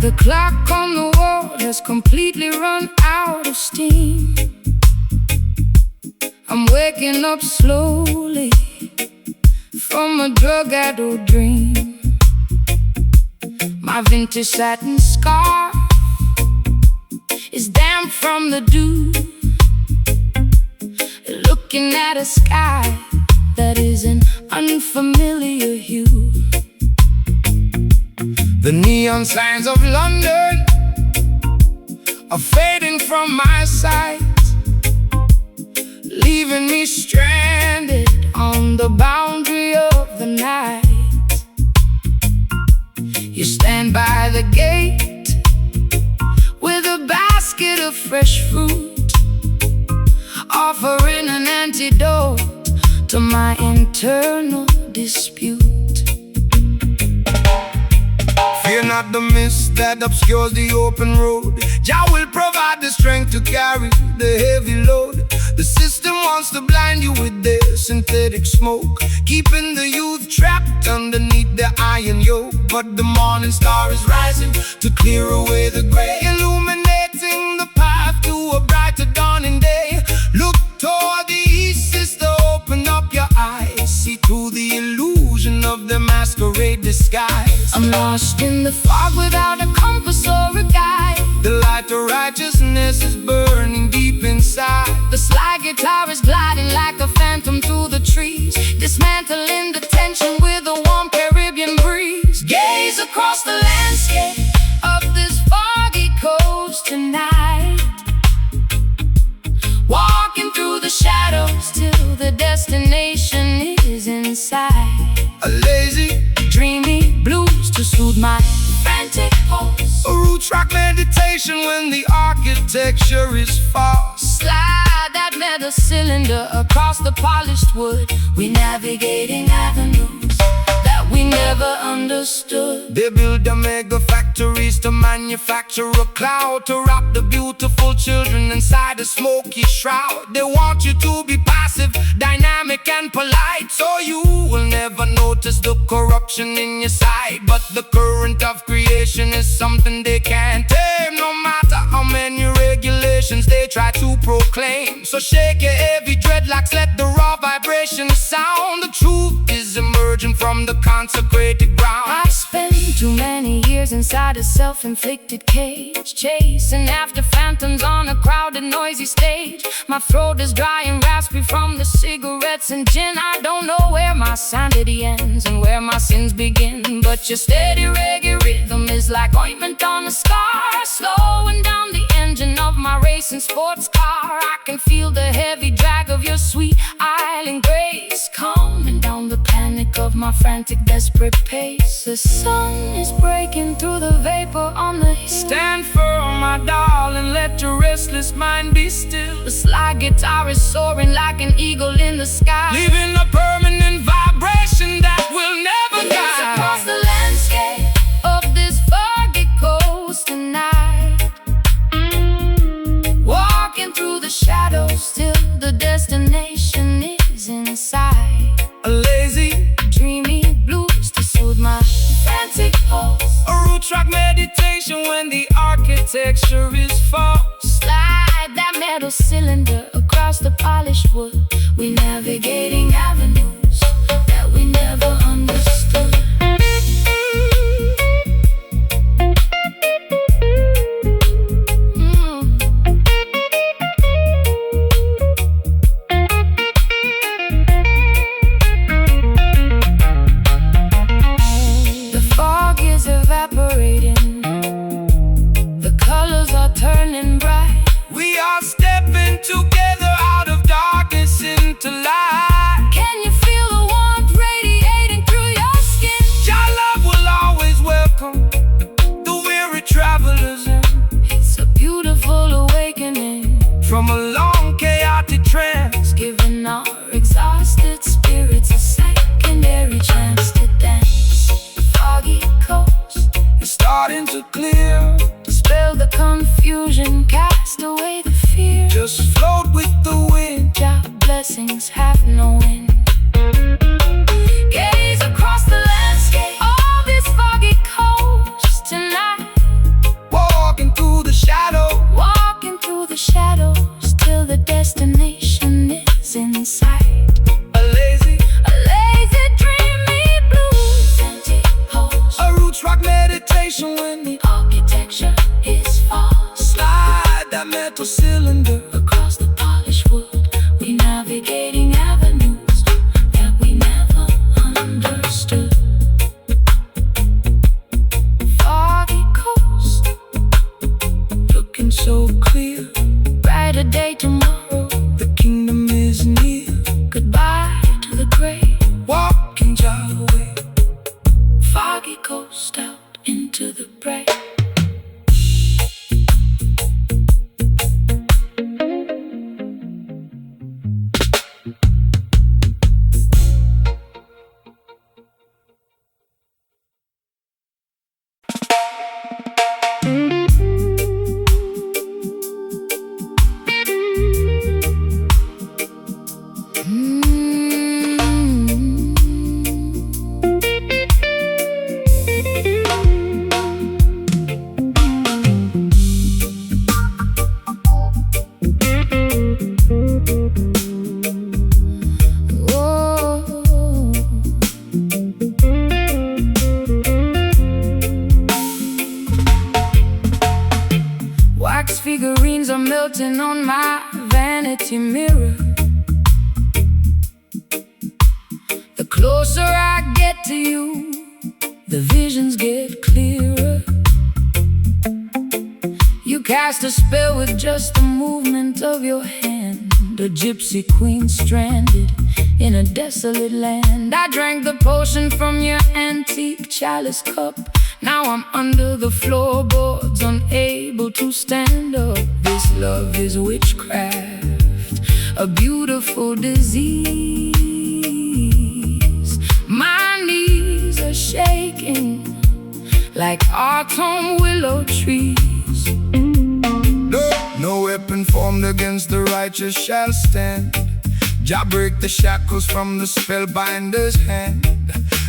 The clock on the wall has completely run out of steam. I'm waking up slowly from a drug-addled dream. My vintage satin scarf is damp from the dew, looking at a sky that is an unfamiliar hue. The neon signs of London are fading from my sight, leaving me stranded on the boundary of the night. You stand by the gate with a basket of fresh fruit, offering an antidote to my internal dispute. Fear not the mist that obscures the open road. Jah will provide the strength to carry the heavy load. The system wants to blind you with their synthetic smoke, keeping the youth trapped underneath their iron yoke. But the morning star is rising to clear away the gray, illuminating the path to a brighter dawning day. Look toward the east, sister, open up your eyes. See through the illusion of the masquerade disguise. I'm lost in the fog without a compass or a guide. The light of righteousness is burning deep inside. The sly guitar is gliding like a phantom through the trees, dismantling the tension with a warm Caribbean breeze. Gaze across the landscape of this foggy coast tonight, walking through the shadows till the destination is in sight. A lazy, dreamy blues to soothe my frantic pulse. A roots rock meditation when the architecture is false. Slide that metal cylinder across the polished wood. We navigating avenues that we never understood. They build the mega factories to manufacture a cloud, to wrap the beautiful children inside a smoky shroud. They want you to be passive, dynamic and polite, so you will never notice the corruption in your sight. But the current of creation is something they can't tame, no matter how many regulations they try to proclaim. So shake your heavy dreadlocks, let the raw vibration sound. The truth is emerging from the consecrated ground. I spent too many years inside a self-inflicted cage, chasing after phantoms on a crowded, noisy stage. My throat is dry and raspy from the cigarettes and gin. I don't know where my sanity ends and where my sins begin, but your steady reggae rhythm is like ointment on a scar, slowing down the engine of my racing sports car. I can feel the heavy drag of your sweet island grace, calming down the panic of my frantic, desperate pace. The sun is breaking through the vapor on the hill. Stand firm, my darling, let your restless mind be still. The slide guitar is soaring like an eagle in the sky, leaving a permanent vibration that will never die. Across the landscape of this foggy coast tonight, walking through the shadows till the destination is in sight. A lazy, dreamy blues to soothe my frantic pulse. A roots rock meditation when the architecture is false. Slide that metal cylinder across the polished wood. We navigating avenues that we never understood. The fog is evaporating, the colors are turning bright. We are stepping together out of darkness into light. Can you feel the warmth radiating through your skin? Your love will always welcome the weary travelers in. It's a beautiful awakening from a long chaotic trance, giving our exhausted spirits a secondary chance to dance. The foggy coast is starting to clear. Dispel the confusion, cast away the fear. Just float with the wind, your blessings have no end. Gaze across the landscape of this foggy coast tonight, sight. A lazy dreamy blues. Empty pose. A roots rock meditation when the architecture is false. Slide that metal cylinder across the polished wood. We navigating avenues that we never understood. Foggy coast, looking so clear. Brighter day tomorrow, the kingdom is near. Goodbye to the gray, walking jar away. Foggy coast out into the bright. Wax figurines are melting on my vanity mirror. The closer I get to you, the visions get clearer. You cast a spell with just the movement of your hand. A gypsy queen stranded in a desolate land. I drank the potion from your antique chalice cup. Now I'm under the floorboards, unable to stand up. This love is witchcraft, a beautiful disease. My knees are shaking like autumn willow trees. No weapon formed against the righteous shall stand. Jah break the shackles from the spellbinder's hand.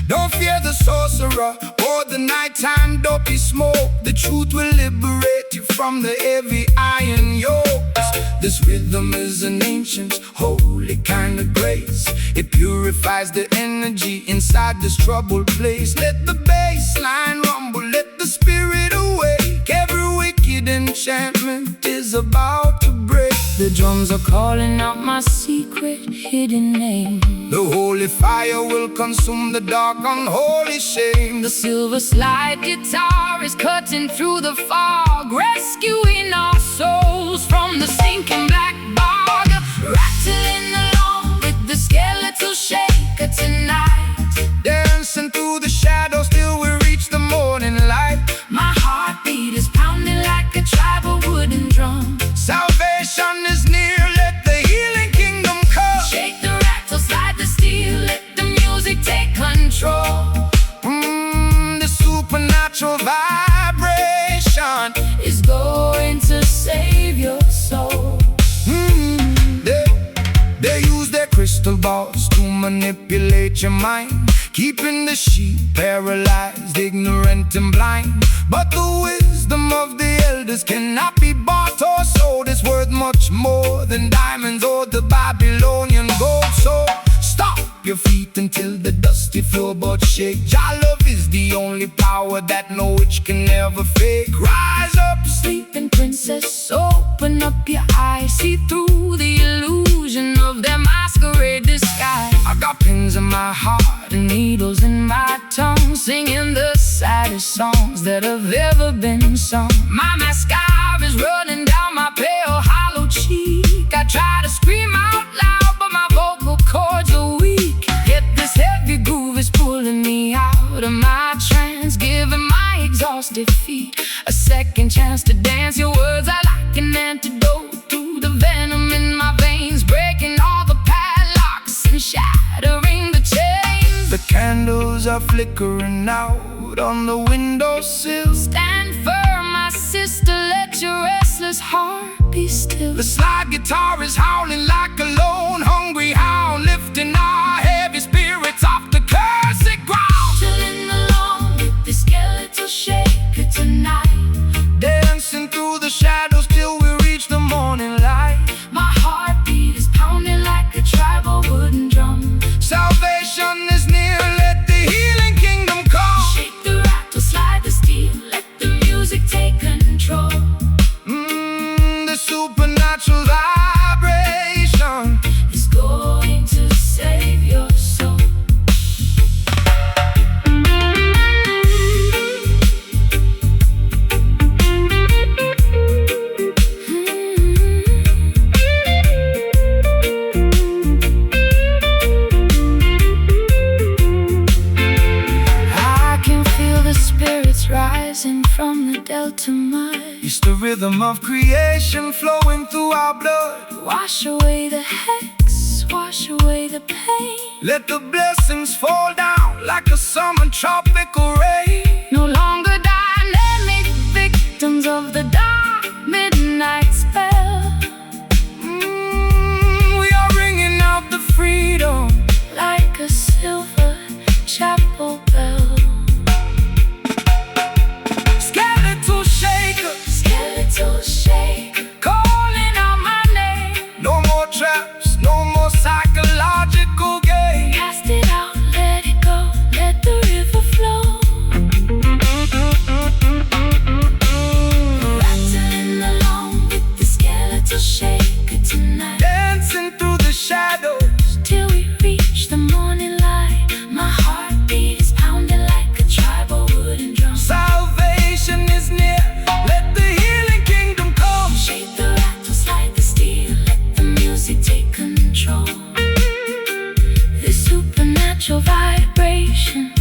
Don't fear the sorcerer or the nighttime dopey smoke. The truth will liberate you from the heavy iron yokes. This rhythm is an ancient, holy kind of grace. It purifies the energy inside this troubled place. Let the bass line rumble, let the spirit awake. Every wicked enchantment is about to break. The drums are calling out my secret hidden name. The holy fire will consume the dark unholy shame. The silver slide guitar is cutting through the fog, rescuing our souls from the sinking black bog. Rattling along with the skeletal shaker tonight. Dancing through the shadows till we reach the morning light. My heartbeat is pounding like a tribal wooden drum. Salvation is near, let the healing kingdom come. Shake the rattle, slide the steel, let the music take control. The supernatural vibration is going to save your soul. They use their crystal balls to manipulate your mind, keeping the sheep paralyzed, ignorant and blind. But the wisdom of the elders cannot be bought or sold. It's worth much more than diamonds or the Babylonian gold. So stop your feet until the dusty floorboards shake. Jah love is the only power that no witch can ever fake. Rise up, sleeping princess, open up your eyes. See through the illusion of their masquerade disguise. I got pins in my heart and needles in my tongue, singing the saddest songs that have ever been sung. My mascara is running down my pale hollow cheek. I try to scream out loud, but my vocal cords are weak. Yet this heavy groove is pulling me out of my trance, giving my exhausted feet a second chance to dance. Your words are like an antidote to the venom in my veins, breaking all the padlocks and shattering the chains. The candles are flickering out on the windowsill. Stand firm, my sister, let your restless heart be still. The slide guitar is howling like a lone hungry hound, lifting our heavy spirits off the cursed ground. Chilling along with the skeletal shaker tonight, dancing through the shadows till we reach the morning light. My heartbeat is pounding like a tribal from the Delta mud. It's the rhythm of creation flowing through our blood. Wash away the hex, wash away the pain. Let the blessings fall down like a summer tropical rain. No longer dynamic victims of the dark midnight spell. We are ringing out the freedom like a silver chapel bell. Skeletal shaker, Skeletal shaker, calling out my name. No more traps, no more psychological games. cast it out, let it go, let the river flow. Rattling along with the skeletal shaker tonight, Dancing through the shadows till we reach the morning light. My heartbeat is pounding like a tribal wooden drum. Salvation is near, let the healing kingdom come. Shake the rattles like the steel, let the music take control. This supernatural vibration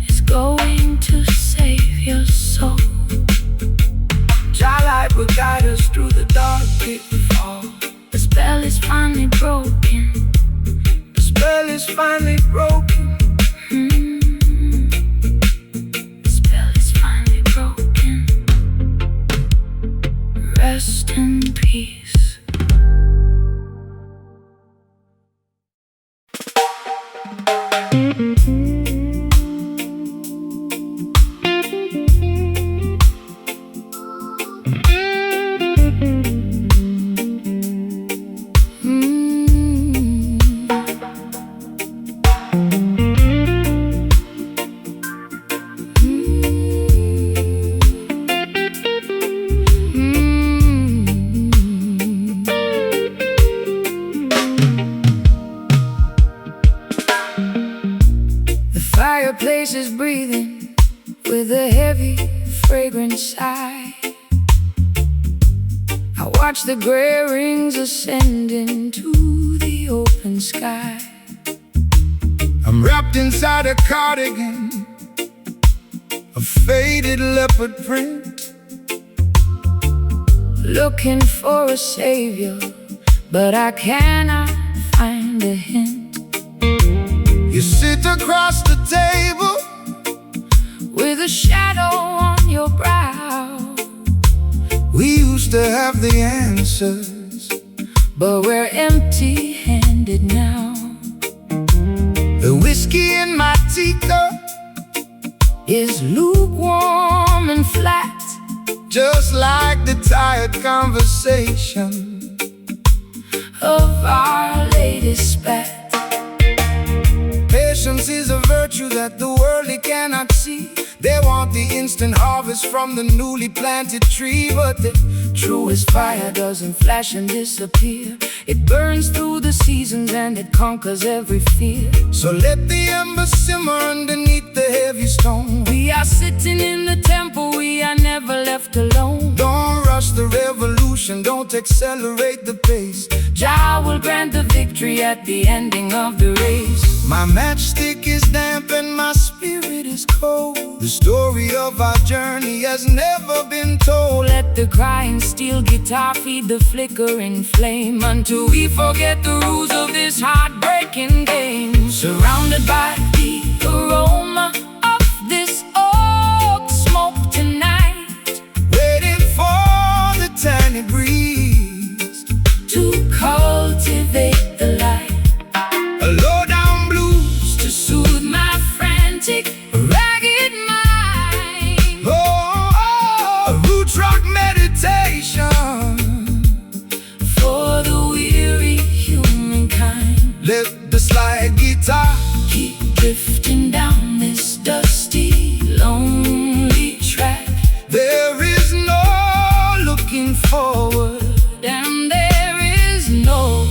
is going to save your soul. Jah light will guide us through the dark pitfall. The spell is finally broken. The spell is finally broken. The spell is finally broken. Rest in peace. The fireplace is breathing with a heavy, fragrant sigh. I watch the gray rings ascend into the open sky. I'm wrapped inside a cardigan, a faded leopard print. Looking for a savior, but I cannot find a hint. You sit across the table With a shadow on your brow, we used to have the answers, but we're empty-handed now. the whiskey in my teacup Is lukewarm and flat, just like the tired conversation of our latest spat. Patience is a virtue that the worldly cannot see. They want the instant harvest from the newly planted tree, but the truest fire doesn't flash and disappear. It burns through the seasons and it conquers every fear. So let the ember simmer underneath the heavy stone. We are sitting in the temple, we are never left alone. Don't rush the revolution, don't accelerate the pace. Jah will grant the victory at the ending of the race. My matchstick is damp and my spirit is cold. The story of our journey has never been told. Let the crying steel guitar feed the flickering flame, until we forget the rules of this heartbreaking game. Surrounded by the aroma of this oak smoke tonight, Waiting for the tiny breeze to cultivate the light. a low-down blues To soothe my frantic, ragged mind. a root rock meditation. For the weary humankind, Let the slide guitar keep drifting down this dusty, lonely track. There is no looking forward, And there is no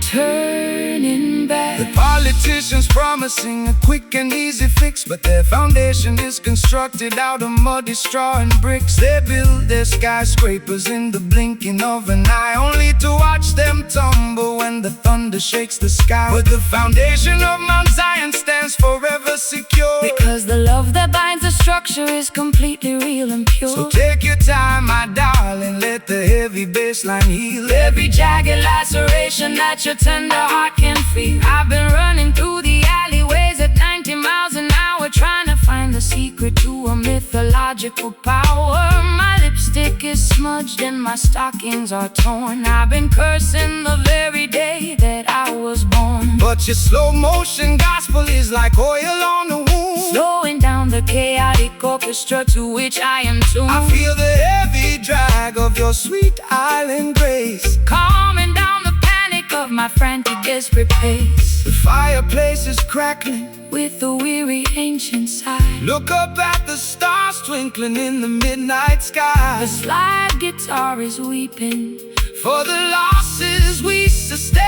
turning back. the politicians promise promising a quick and easy fix, but their foundation is constructed out of muddy straw and bricks. They build their skyscrapers in the blinking of an eye, only to watch them tumble when the thunder shakes the sky. But the foundation of Mount Zion stands forever secure, because the love that binds the structure is completely real and pure. So take your time, my darling, let the heavy bassline heal every jagged laceration that your tender heart can feel. I've been running through the alleyways at 90 miles an hour, trying to find the secret to a mythological power. My lipstick is smudged and my stockings are torn. I've been cursing the very day that I was born. But your slow motion gospel is like oil on the wound, slowing down the chaotic orchestra to which I am tuned. I feel the heavy drag of your sweet island grace, calming down the panic of my frantic desperate pace. The fireplace is crackling with a weary ancient sigh. Look up at the stars twinkling in the midnight sky. The slide guitar is weeping for the losses we sustain,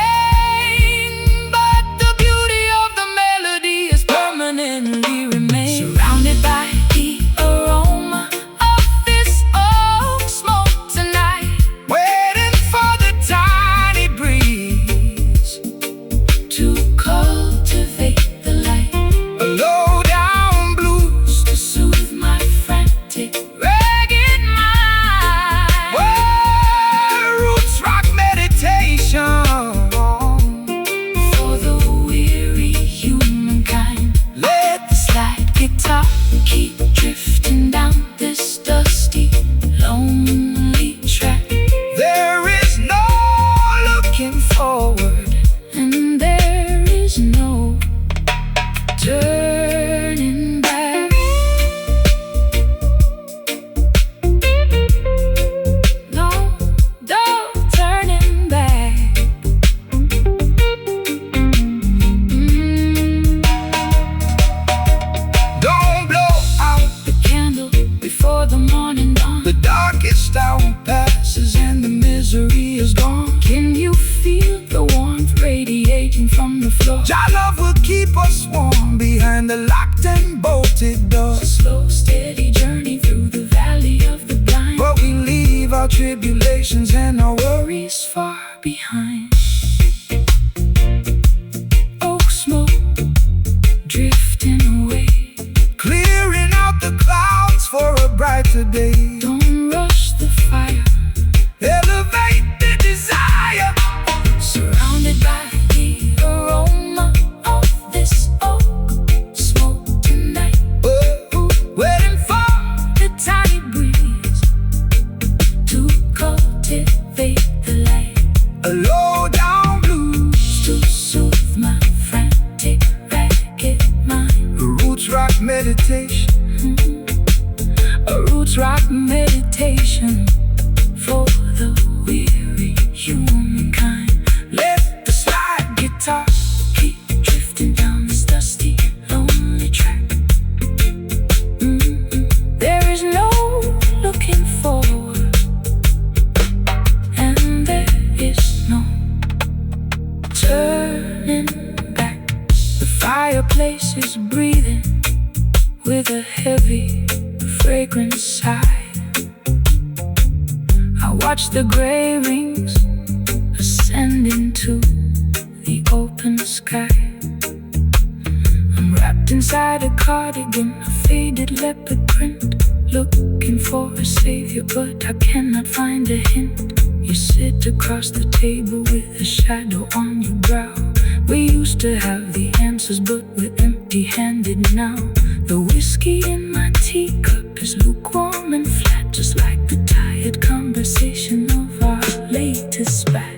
but the beauty of the melody is permanently remain. Surrounded by the aroma of this oak smoke tonight, waiting for the tiny breeze to cultivate the light. A low down blues to soothe my frantic ragged mind. Well, roots rock meditation for the weary humankind. Let the slide guitar keep drifting down this dusty, lonely track. There is no looking forward, and there is no turning back. No turning back. Don't blow out the candle before the morning dawn. The darkest hour passes and the misery is gone. Can you feel the warmth radiating from the floor? Your love will keep us warm behind the locked and bolted doors. A slow, steady journey through the valley of the blind, but we leave our tribulations and our worries far behind. Oak smoke drifting away, clearing out the clouds for a brighter day. Don't rush the fire, elevate the desire. Surrounded by the aroma of this oak smoke tonight, waiting for the tiny breeze to cultivate the light. a low down blues to soothe my frantic ragged mind. A roots rock meditation, A roots rock meditation for the weary humankind. let the slide Guitar keep drifting down this dusty, lonely track. There is no looking forward, and there is no turning back. The fireplace is breathing with a heavy, fragrant sigh. I watch the gray rings ascend into the open sky. I'm wrapped inside a cardigan, a faded leopard print, looking for a savior, but I cannot find a hint. You sit across the table with a shadow on your brow. We used to have the answers, but we're empty-handed now. The whiskey in my teacup is lukewarm and flat, just like the tired conversation of our latest spat.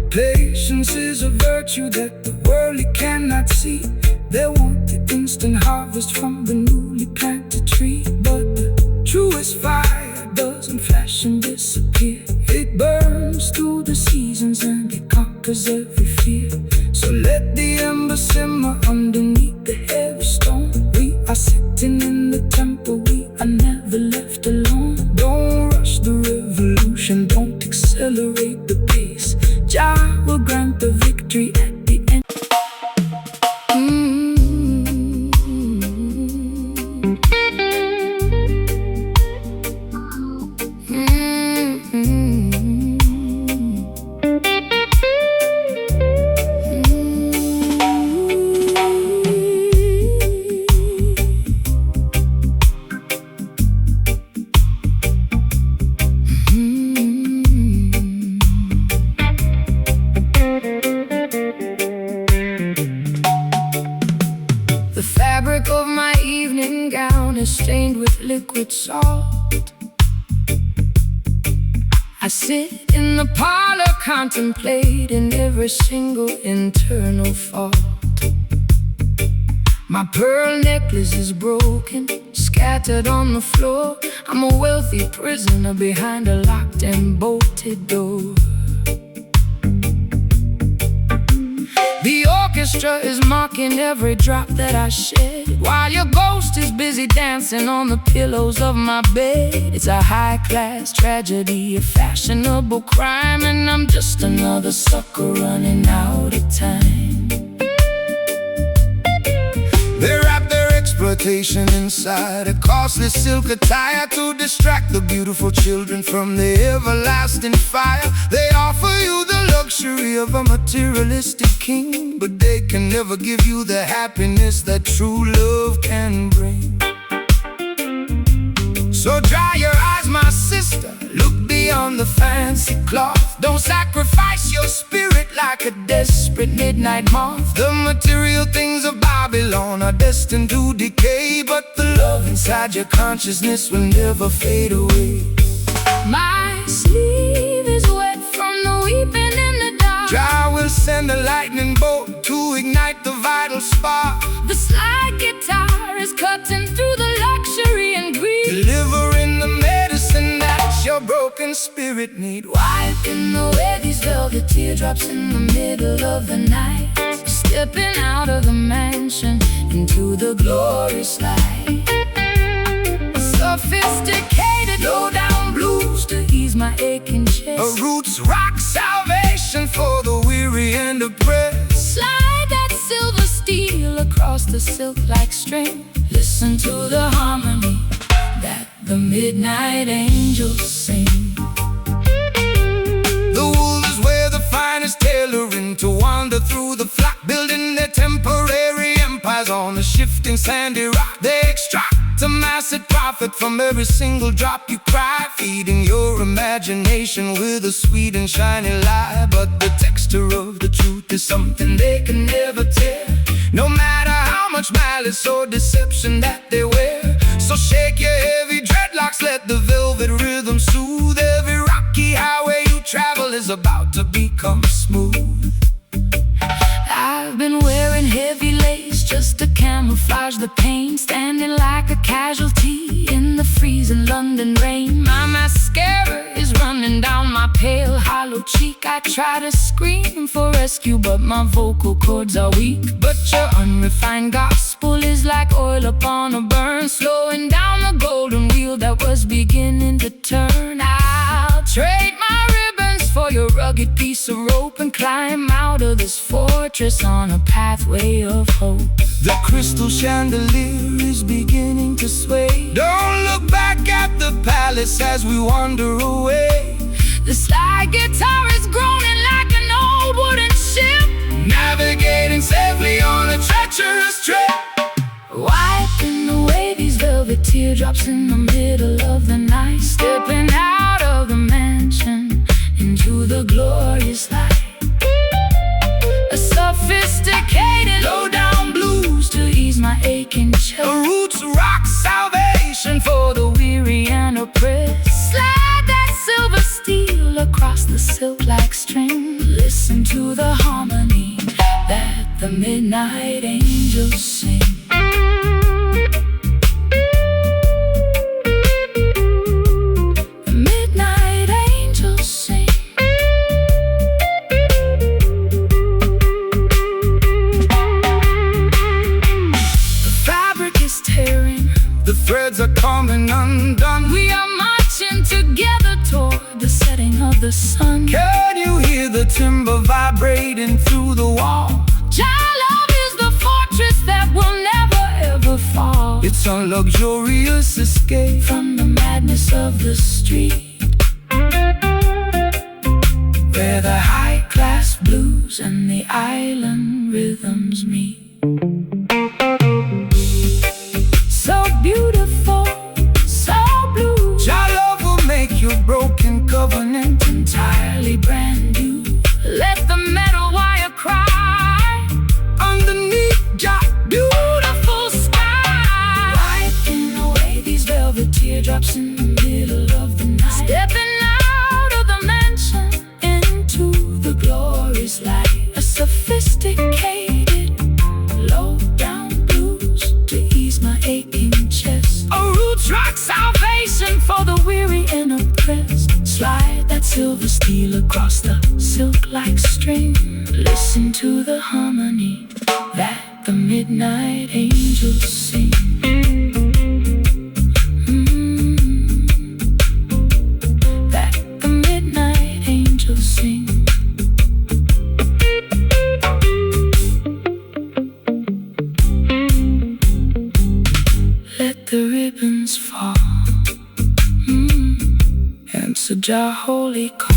Patience is a virtue that the worldly cannot see. They want the instant harvest from the newly planted tree, but the truest fire doesn't flash and disappear. It burns through the seasons and it conquers every fear. So let the ember simmer underneath the heavy stone. We are sitting in the temple, we are never left alone. Don't rush the revolution, don't accelerate the pace. Jah will grant the victory at the end. I sit in the parlor contemplating every single internal fault. My pearl necklace is broken, scattered on the floor. I'm a wealthy prisoner behind a locked and bolted door. The orchestra is mocking every drop that I shed, while your ghost is busy dancing on the pillows of my bed. It's a high-class tragedy, a fashionable crime, and I'm just another sucker running out of time. They wrap their exploitation inside a costly silk attire to distract the beautiful children from the everlasting fire. They offer you the luxury of a materialistic king, but they can never give you the happiness that true love can bring. So dry your eyes, my sister, look beyond the fancy cloth. Don't sacrifice your spirit like a desperate midnight moth. The material things of Babylon are destined to decay, but the love inside your consciousness will never fade away. My sleeve is wet from the weeping in the dark. Jah will send a lightning bolt to ignite the vital spark. The slide guitar is cutting through the luxury and greed, delivering the medicine that your broken spirit need. Wiping away these velvet teardrops in the middle of the night, stepping out of the mansion into the glorious light. Sophisticated low-down blues to ease my aching chest. A roots rock salvation for the weary and oppressed. Slide that silver steel across the silk like string. Listen to the harmony that the midnight angels sing. The wool is where the finest tailoring to wander through the flock, building their temporary empires on the shifting sandy rock. They extract a massive profit from every single drop you cry, feeding your imagination with a sweet and shiny lie. But the texture of the truth is something they can never tell, no matter how much malice or deception that they wear. So shake your heavy dreadlocks, let the velvet rhythm soothe. Every rocky highway you travel is about to become smooth. I've been wearing heavy lace just to camouflage the pain, standing like a casualty in the freezing London rain. My mascara is running down my pale, hollow cheek. I try to scream for rescue, but my vocal cords are weak. But your unrefined gospel is like oil upon a burn, slowing down the golden wheel that was beginning to turn. I'll trade my ribbons for your rugged piece of rope and climb out of this fortress on a pathway of hope. The crystal chandelier is beginning to sway. Don't look back at the palace as we wander away. The slide guitar is groaning like an old wooden ship, navigating safely on a treacherous trip. Wiping away these velvet teardrops in the middle of the night, stepping out of the mansion into the glorious light. A sophisticated low-down blues to ease my aching chest. A roots rock salvation for the weary and oppressed. Slide that silver steel across the silk like string. Listen to the harmony that the midnight angels sing. The threads are coming undone. We are marching together toward the setting of the sun. Can you hear the timber vibrating through the wall? Jah love is the fortress that will never ever fall. It's a luxurious escape from the madness of the street, where the high-class blues and the island rhythms meet. So beautiful, so blue. Jah love will make your broken covenant entirely brand new. Let the metal wire cry underneath Jah beautiful sky. Wiping away these velvet teardrops in the middle of the night, stepping out of the steal across the silk like string. Listen to the harmony that the midnight angels sing. That the midnight angels sing. Let the ribbons fall. Answer Jah holy call.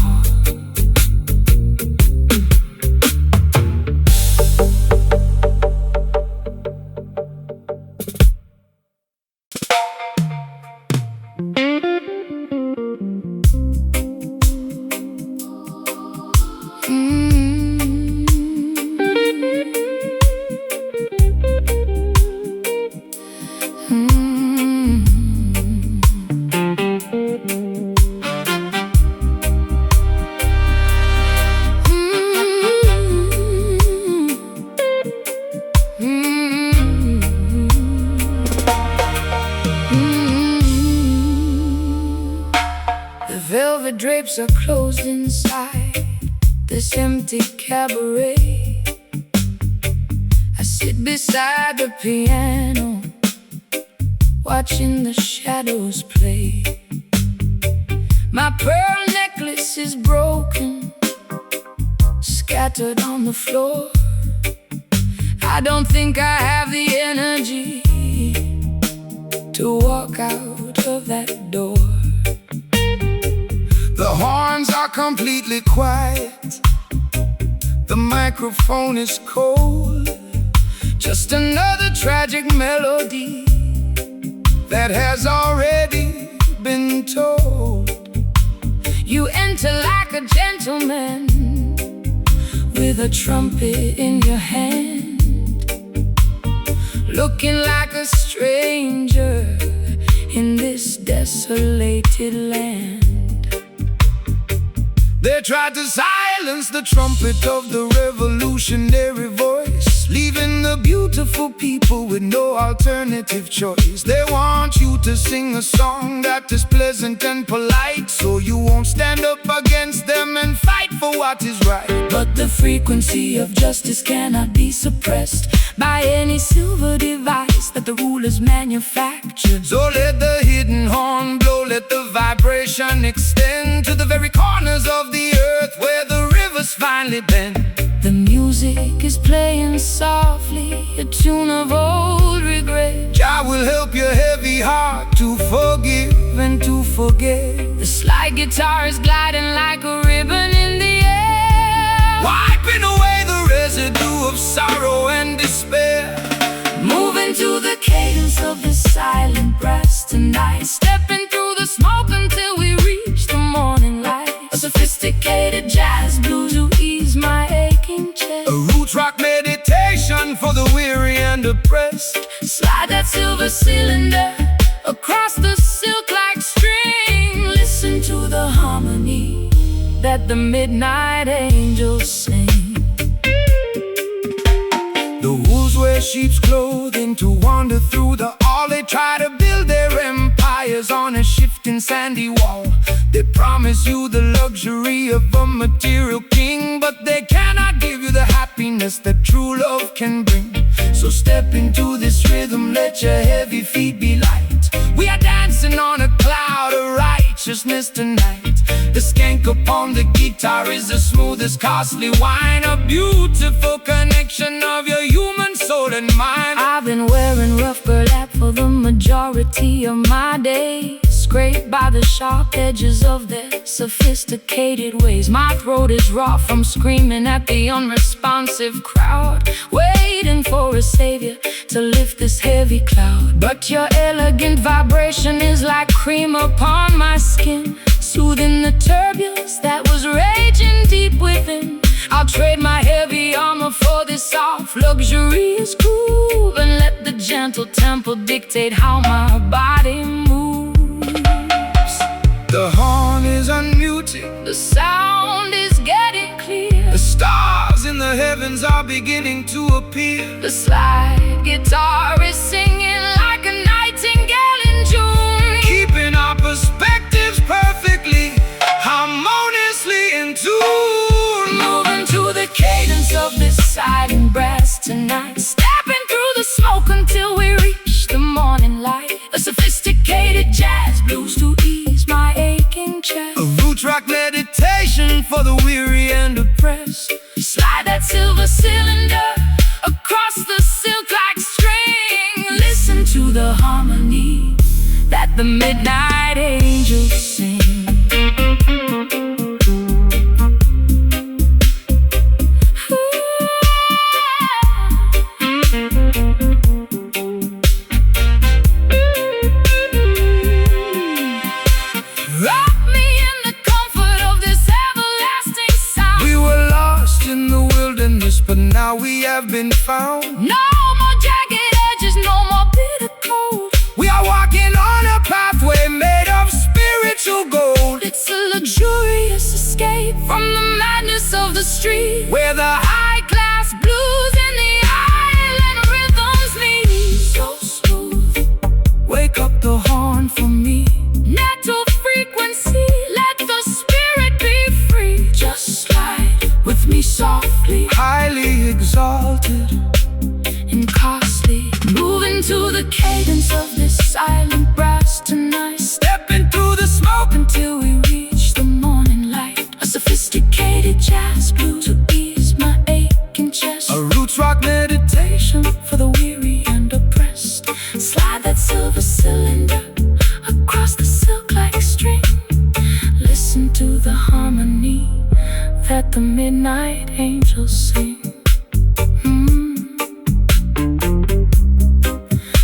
Velvet drapes are closed inside this empty cabaret. I sit beside the piano, watching the shadows play. My pearl necklace is broken, scattered on the floor. I don't think I have the energy to walk out of that door. The horns are completely quiet, the microphone is cold. Just another tragic melody that has already been told. You enter like a gentleman with a trumpet in your hand, looking like a stranger in this desolated land. They tried to silence the trumpet of the revolutionary voice, leaving the beautiful people with no alternative choice. They want you to sing a song that is pleasant and polite, so you won't stand up against them and fight for what is right. But the frequency of justice cannot be suppressed by any silver device that the rulers manufactured. So let the hidden horn blow, let the vibration extend to the very corners of the earth where the rivers finally bend. The music is playing softly, a tune of old regret. Jah will help your heavy heart to forgive and to forget. The slide guitar is gliding like a ribbon in the air, wiping away the residue of sorrow and despair. Moving to the cadence of the silent brass tonight, stepping through the smoke until we reach the morning light. A sophisticated jazz blues to ease my aching chest. A roots rock meditation for the weary and oppressed. Slide that silver cylinder across the silk-like string. Listen to the harmony that the midnight angels sing. The wolves wear sheep's clothing to wander through the hall. They try to build their empires on a shifting sandy wall. They promise you the luxury of a material king, but they cannot give you the happiness that true love can bring. So step into this rhythm, let your heavy feet be light. We are dancing on a cloud of righteousness tonight. The skank upon the guitar is the smoothest costly wine, a beautiful connection of your human soul and mind. I've been wearing rough burlap for the majority of my days, scraped by the sharp edges of their sophisticated ways. My throat is raw from screaming at the unresponsive crowd, waiting for a savior to lift this heavy cloud. But your elegant vibration is like cream upon my skin, soothing the turbulence that was raging deep within. I'll trade my heavy armor for this soft, luxurious groove, and let the gentle tempo dictate how my body moves. The horn is unmuted, the sound is getting clear. the stars in the heavens are beginning to appear. The slide guitar is singing like a nightingale in June, Keeping our perspectives perfectly, harmoniously ease my aching chest. A root rock meditation for the weary and oppressed. Slide that silver cylinder across the silk-like string. Listen to the harmony that the midnight angels sing. Wrap me in the comfort of this everlasting sound. We were lost in the wilderness, but now we have been found. No more jagged edges, no more bitter cold. We are walking on a pathway made of spiritual gold. It's a luxurious escape from the madness of the street, Where the high-class blues and the island rhythms meet. So smooth, wake up the horn for me. natural frequency, let the spirit be free. Just slide with me softly Highly exalted, and costly. Moving to the cadence of this silent brass tonight. stepping through the smoke Until we reach the morning light. A sophisticated jazz blues to ease my aching chest. a roots rock meditation. For the weary and oppressed. Slide that silver cylinder across the silk-like string. Listen to the harmony that the midnight angels sing.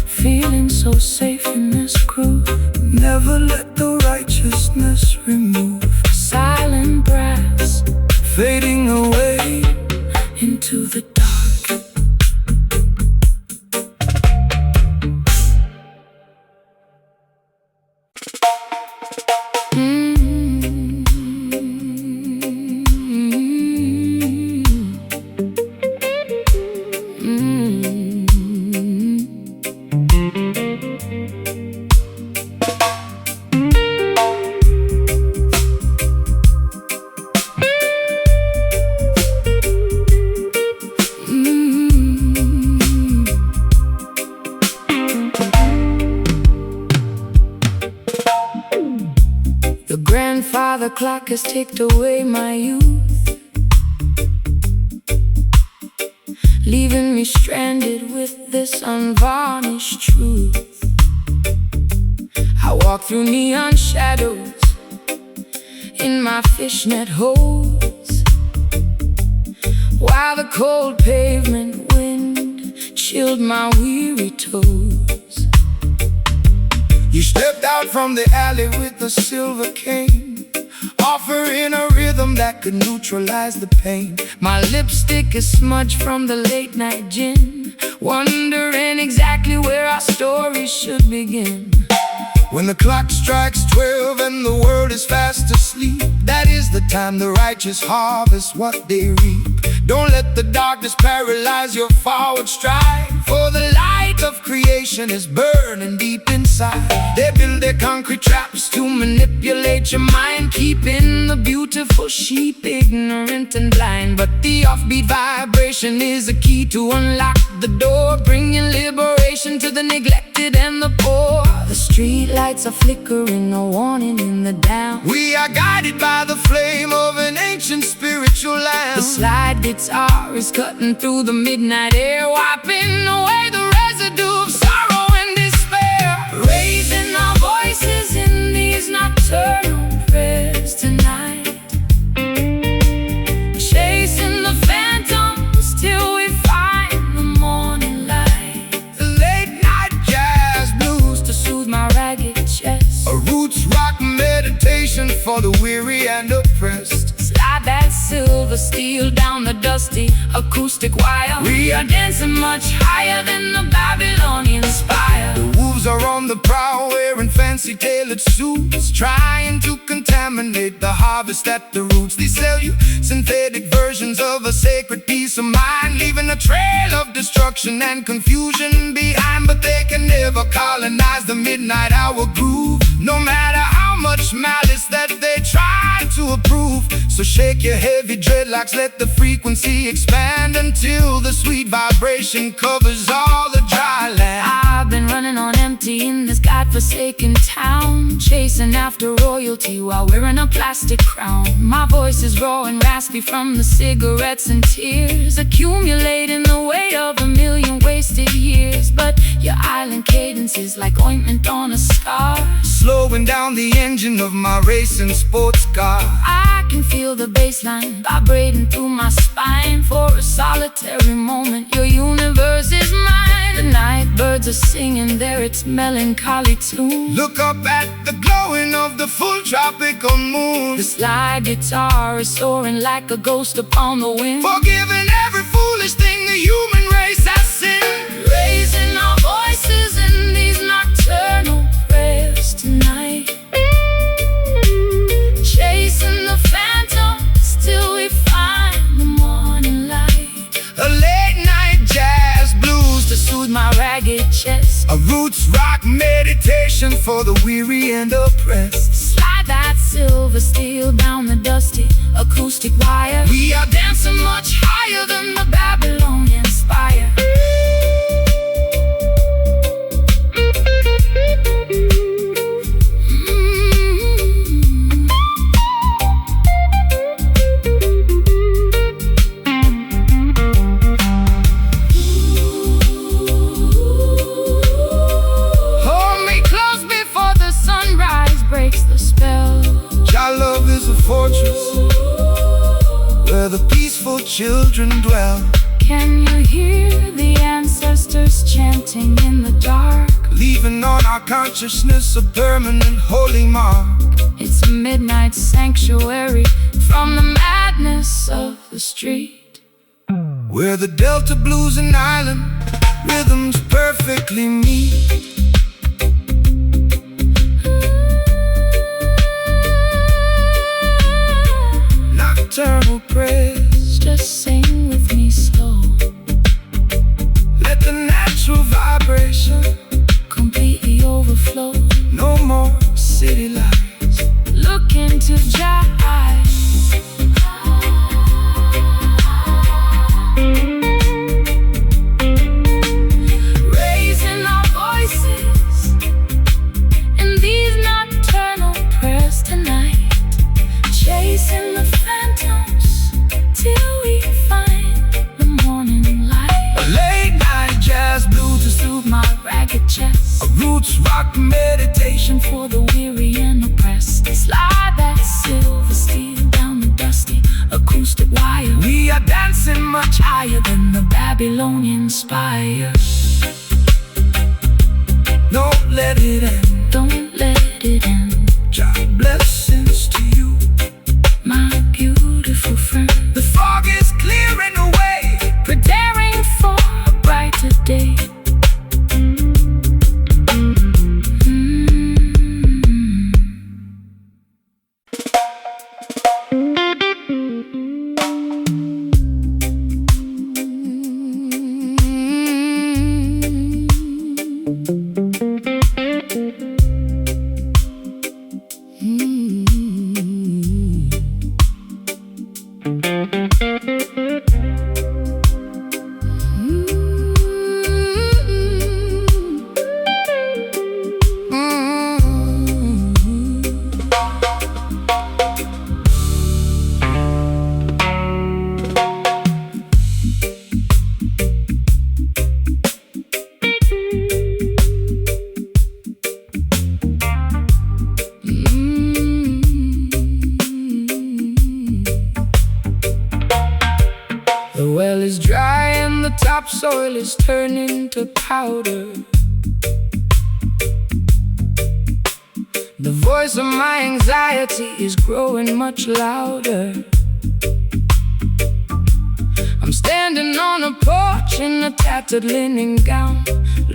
Feeling so safe in this groove. Never let the righteousness remove. Silent brass Fading away, into the dark. The grandfather clock has ticked away my youth, leaving me stranded with this unvarnished truth. I walk through neon shadows in my fishnet hose, while the cold pavement wind chilled my weary toes. you stepped out from the alley with a silver cane, offering a rhythm that could neutralize the pain. My lipstick is smudged from the late night gin, wondering exactly where our story should begin. When the clock strikes 12 and the world is fast asleep, that is the time the righteous harvest what they reap. Don't let the darkness paralyze your forward stride, for the light of creation is burning deep inside. They build their concrete traps to manipulate your mind, keeping the beautiful sheep ignorant and blind. But the offbeat vibration is a key to unlock the door, bringing liberation to the neglected and the poor. The street lights are flickering, a warning in the down. We are guided by the flame of an ancient spiritual lamp. The slide guitar is cutting through the midnight air, wiping away the residue of sorrow and despair. Raising our voices in these nocturnal prayers tonight, chasing the phantoms till we find the morning light. The late night jazz blues To soothe my ragged chest, a roots rock meditation for the weary and oppressed. slide that silver steel down the dusty acoustic wire. We are dancing much higher than the Babylonian spire. The wolves are on the prowl wearing fancy tailored suits, trying to contaminate the harvest at the roots. They sell you synthetic versions of a sacred peace of mind, leaving a trail of destruction and confusion behind. But they can never colonize the midnight hour groove, no matter how much malice that they try to approve. So shake your heavy dreadlocks, let the frequency expand until the sweet vibration covers all the dry land. I've been running on empty in this godforsaken town, chasing after royalty while wearing a plastic crown. My voice is raw and raspy from the cigarettes and tears, accumulating the weight of 1,000,000 wasted years. But your island cadence is like ointment on a scar, slowing down the engine of my racing sports car. I can feel the bassline vibrating through my spine. For a solitary moment, your universe is mine. The night birds are singing their its melancholy tune. Look up at the glowing of the full tropical moon. The slide guitar is soaring like a ghost upon the wind, forgiving every foolish thing the human race has sinned. Raising our voices in these nocturnal prayers tonight, chasing the phantoms till we find the morning light. A late night jazz blues To soothe my ragged chest, a roots rock meditation for the weary and oppressed. slide that silver steel down the dusty acoustic wire. We are dancing much higher than the Babylonian spire. Hold me close before the Sunrise breaks the spell. Our love is a fortress where the peaceful children dwell. Can you hear the ancestors chanting in the dark? Leaving on our consciousness a permanent holy mark. It's a midnight sanctuary from the madness of the street, Where the Delta blues and island rhythms perfectly meet. Nocturnal prayers, just sing with me slow. let the natural vibration Completely overflow. no more city lights. Look into Jah eyes, raising our voices in these nocturnal prayers tonight, chasing the phantoms till we find the morning light. A late night jazz blue to soothe My ragged chest, a roots rock meditation for the weary and oppressed. Slide that silver steel down the dusty acoustic wire. we are dancing much Higher than the Babylonian spire. don't let it end. Don't let it end, Jah blessings to you. my beautiful friend. The fog is clearing away, Preparing for a brighter day. The well is dry and the topsoil is turning to powder. The voice of my anxiety is growing much louder. I'm standing on a porch in a tattered linen gown,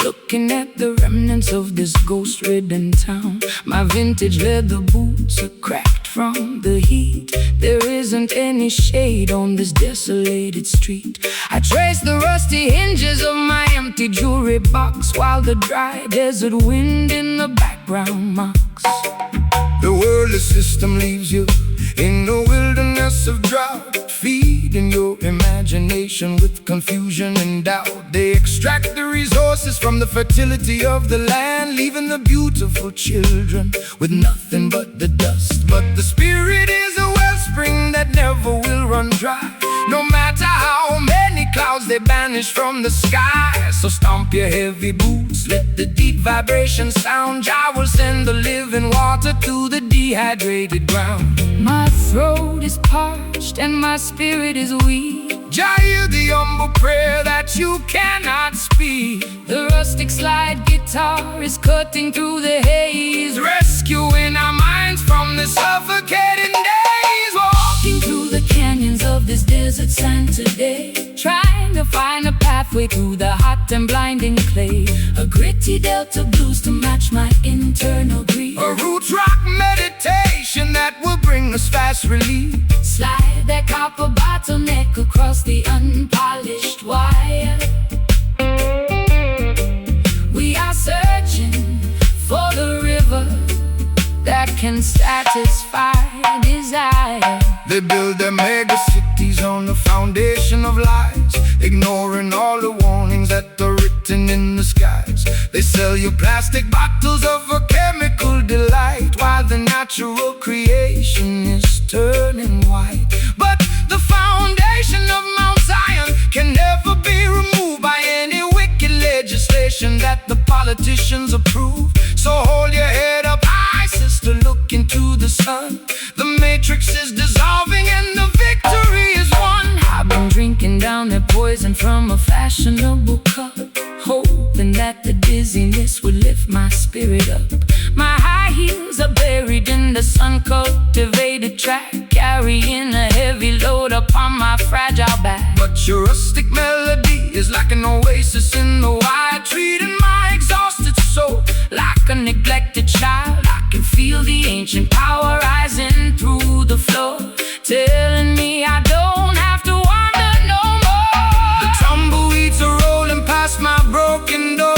looking at the remnants of this ghost-ridden town. My vintage leather boots are cracked from the heat. There isn't any shade on this desolated street. I trace the rusty hinges of my empty jewelry box, while the dry desert wind in the background mocks. the worldly system leaves you in the wilderness wilderness of drought, feeding your imagination with confusion and doubt. They extract the resources from the fertility of the land, leaving the beautiful children with nothing but the dust. But the spirit is a wellspring that never will run dry, no matter how many clouds they banish from the sky. So stomp your heavy boots, let the deep vibration sound. Jah will send the living water to the dehydrated ground. My throat is parched and my spirit is weak. Jah hear the humble prayer that you cannot speak. The rustic slide guitar is cutting through the haze, rescuing our minds from the suffocating days. Walking through the canyons of this desert sand today, trying to find a pathway through the hot and blinding clay. A gritty delta blues to match my internal grief. A roots rock meditation that will bring us fast relief. Slide that copper bottleneck across the unpolished wire. We are searching for the river that can satisfy desire. They build their mega cities on the foundation of lies, ignoring all the warnings that are written in the skies. They sell you plastic bottles of a chemical delight, while the natural creation is turning white. But the foundation of Mount Zion can never be removed by any wicked legislation that the politicians approve. So hold your head up high, sister, look into the sun. The matrix is dissolving and the victory is won. I've been drinking down that poison from a fashionable cup, hoping that the dizziness would lift my spirit up. My high heels are buried in the sun-cultivated track, carrying a heavy load upon my fragile back. But your rustic melody is like an oasis in the wild, treating my exhausted soul like a neglected child. I can feel the ancient power rising through the floor, telling me I don't have to wander no more. The tumbleweeds are rolling past my broken door.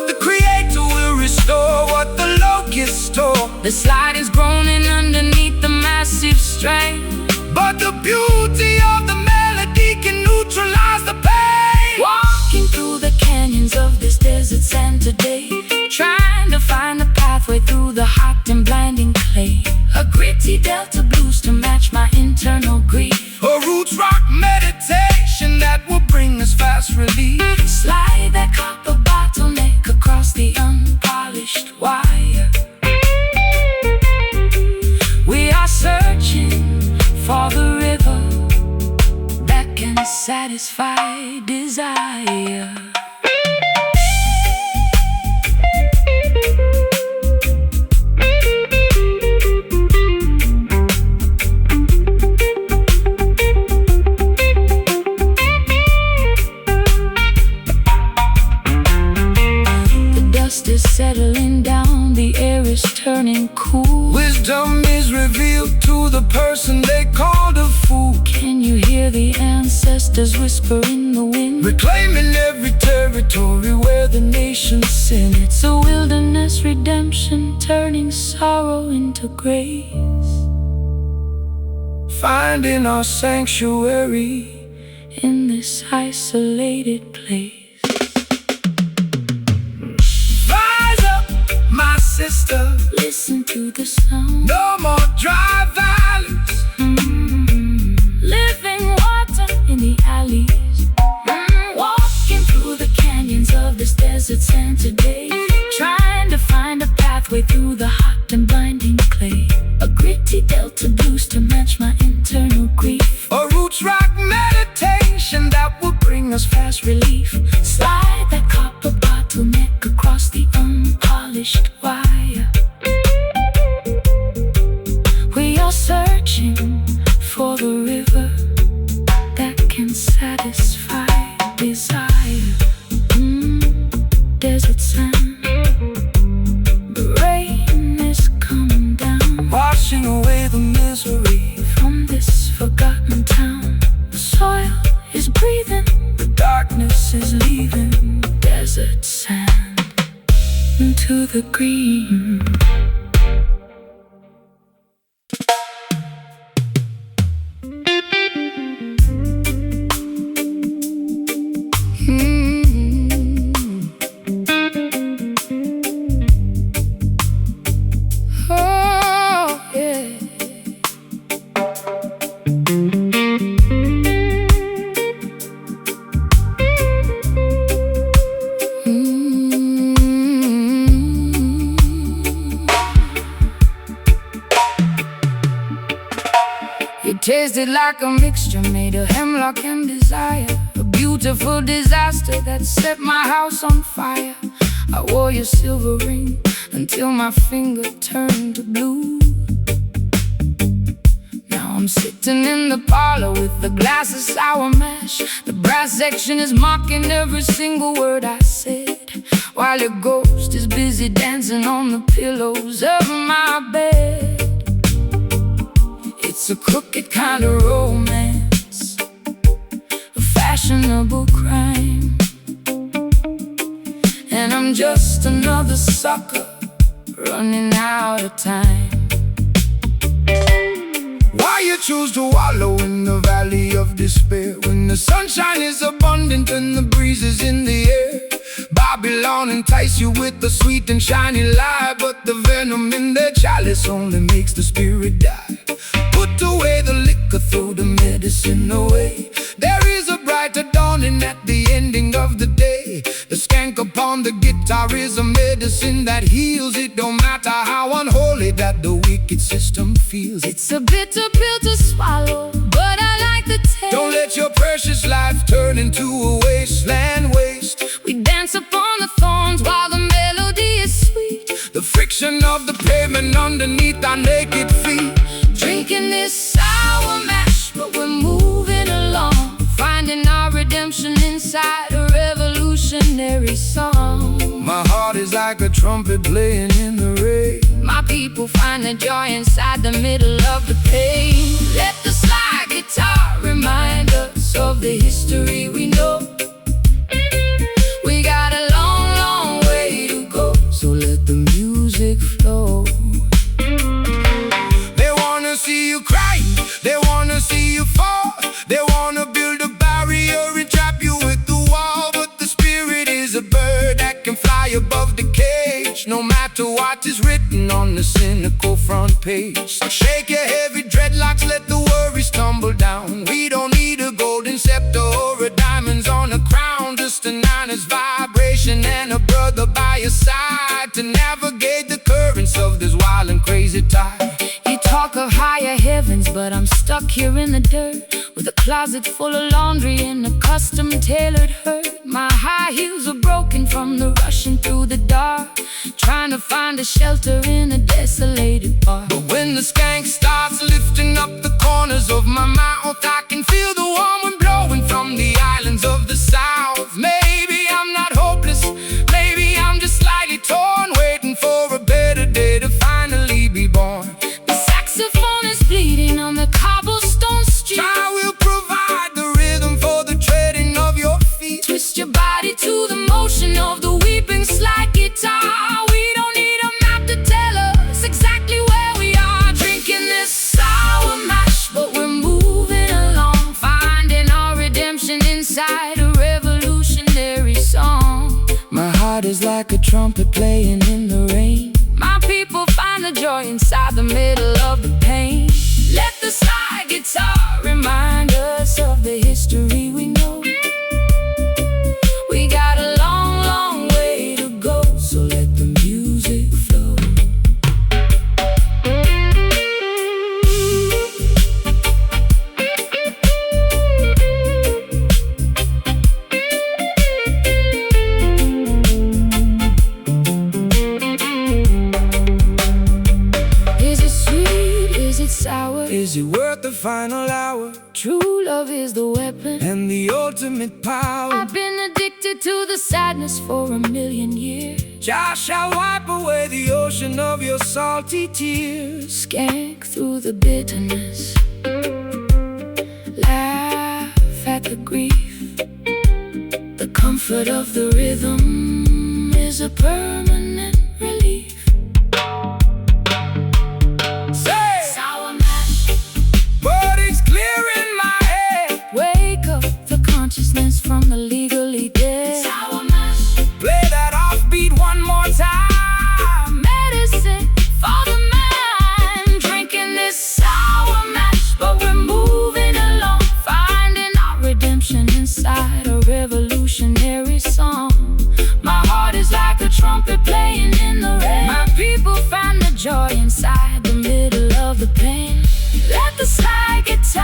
The Creator will restore what the locusts stole. The slide is groaning underneath the massive strain, but the beauty of the melody can neutralize the pain. Walking through the canyons of this desert sand today, trying to find a pathway through the hot and blinding clay. A gritty delta blues to match my internal grief. A roots rock meditation that will bring us fast relief. Slide that copper bottleneck across the unpolished wire. We are searching for the river that can satisfy desire. Is settling down, the air is turning cool. Wisdom is revealed to the person they called a fool. Can you hear the ancestors whisper in the wind, reclaiming every territory where the nations sin? It's a wilderness redemption, turning sorrow into grace, finding our sanctuary in this isolated place. Sister, listen to the sound. No more dry valleys. Living water in the alleys. Walking through the canyons of this desert sand today, trying to find a pathway through the hot and blinding clay. A gritty delta blues to match my internal grief. A roots rock meditation that will bring us fast relief. Slide that copper bottleneck across the unpolished wire. We are searching for the river that can satisfy desire. Desert sand, the rain is coming down, washing away the misery from this forgotten town. The soil is breathing, the darkness is leaving. Desert sand into the green. tasted like a mixture made of hemlock and desire, a beautiful disaster that set my house on fire. I wore your silver ring until my finger turned to blue. Now I'm sitting in the parlor with a glass of sour mash. The brass section is mocking every single word I said, while your ghost is busy dancing on the pillows of my bed. It's a crooked kind of romance, a fashionable crime, and I'm just another sucker running out of time. Why you choose to wallow in the valley of despair, when the sunshine is abundant and the breeze is in the air? Babylon entice you with the sweet and shiny lie, but the venom in their chalice only makes the spirit die. Put away the liquor, throw the medicine away. There is a brighter dawning at the ending of the day. The skank upon the guitar is a medicine that heals. It don't matter how unholy that the wicked system feels. It's a bitter pill to swallow, but I like the taste. Don't let your precious life turn into a wasteland waste. We dance upon the thorns while the melody is sweet, the friction of the pavement underneath our naked feet. Drinking this sour mash, but we're moving along, finding our redemption inside a revolutionary song. My heart is like a trumpet playing in the rain. My people find the joy inside the middle of the pain. Let the slide guitar remind us of the history we know. We got a long, long way to go, so let the music flow. See you crying, they wanna see you fall. They wanna build a barrier and trap you with the wall, but the spirit is a bird that can fly above the cage, no matter what is written on the cynical front page. So shake your heavy dreadlocks, let the worries tumble down. We don't need a golden scepter or a diamonds on a crown, just a nana's vibration and a brother by your side to navigate the currents of this wild and crazy tide. Talk of higher heavens, but I'm stuck here in the dirt, with a closet full of laundry and a custom-tailored hurt. My high heels are broken from the rushing through the dark, trying to find a shelter in a desolated bar. But when the skank starts lifting up the corners of my mouth, I can feel the warm wind blowing from the islands of the south. Maybe I'm not hopeless, maybe I'm just slightly torn, waiting for a better day to finally be born. Saxophone is bleeding on the cobblestone street. I will provide the rhythm for the treading of your feet. Twist your body to the motion of the weeping slide guitar. We don't need a map to tell us exactly where we are. Drinking this sour mash, but we're moving along, finding our redemption inside a revolutionary song. My heart is like a trumpet playing in the rain. My people find the joy inside the middle of the pain. Let the slide guitar remind us of the history we know. We got a long, long way to go, so let the music flow. Is it worth the final hour? True love is the weapon and the ultimate power. I've been addicted to the sadness for 1,000,000 years. Jah shall wipe away the ocean of your salty tears. Skank through the bitterness, laugh at the grief. The comfort of the rhythm is a permanent relief. Consciousness from the legally dead. Sour mash. Play that offbeat one more time. Medicine for the mind. Drinking this sour mash, but we're moving along, finding our redemption inside a revolutionary song. My heart is like a trumpet playing in the rain. My people find the joy inside the middle of the pain. Let the slide guitar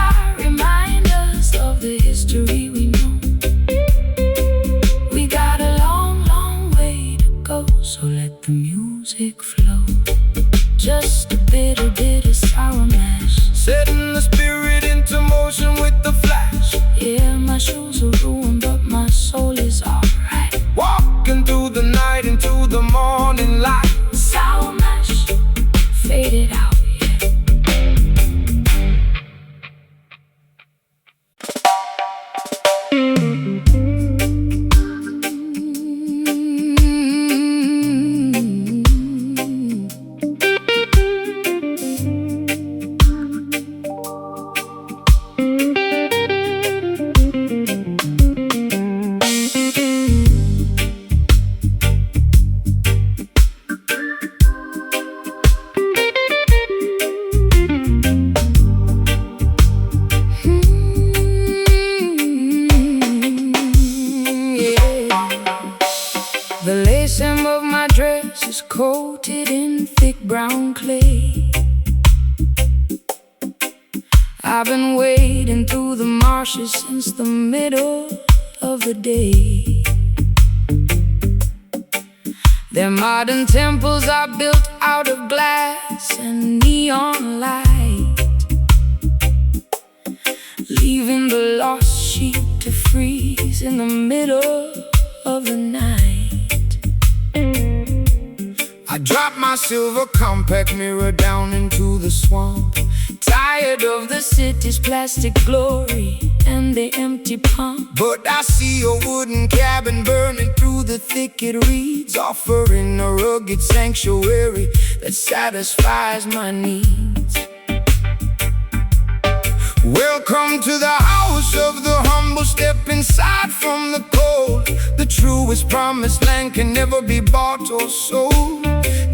I've been wading through the marshes since the middle of the day. Their modern temples are built out of glass and neon light, leaving the lost sheep to freeze in the middle of the night. I dropped my silver compact mirror down into the swamp, Tired of the city's plastic glory and the empty pump. but I see a wooden cabin burning through the thicket reeds, offering a rugged sanctuary That satisfies my needs. Welcome to the house of the humble. Step inside from the cold. The truest promised land can never be bought or sold.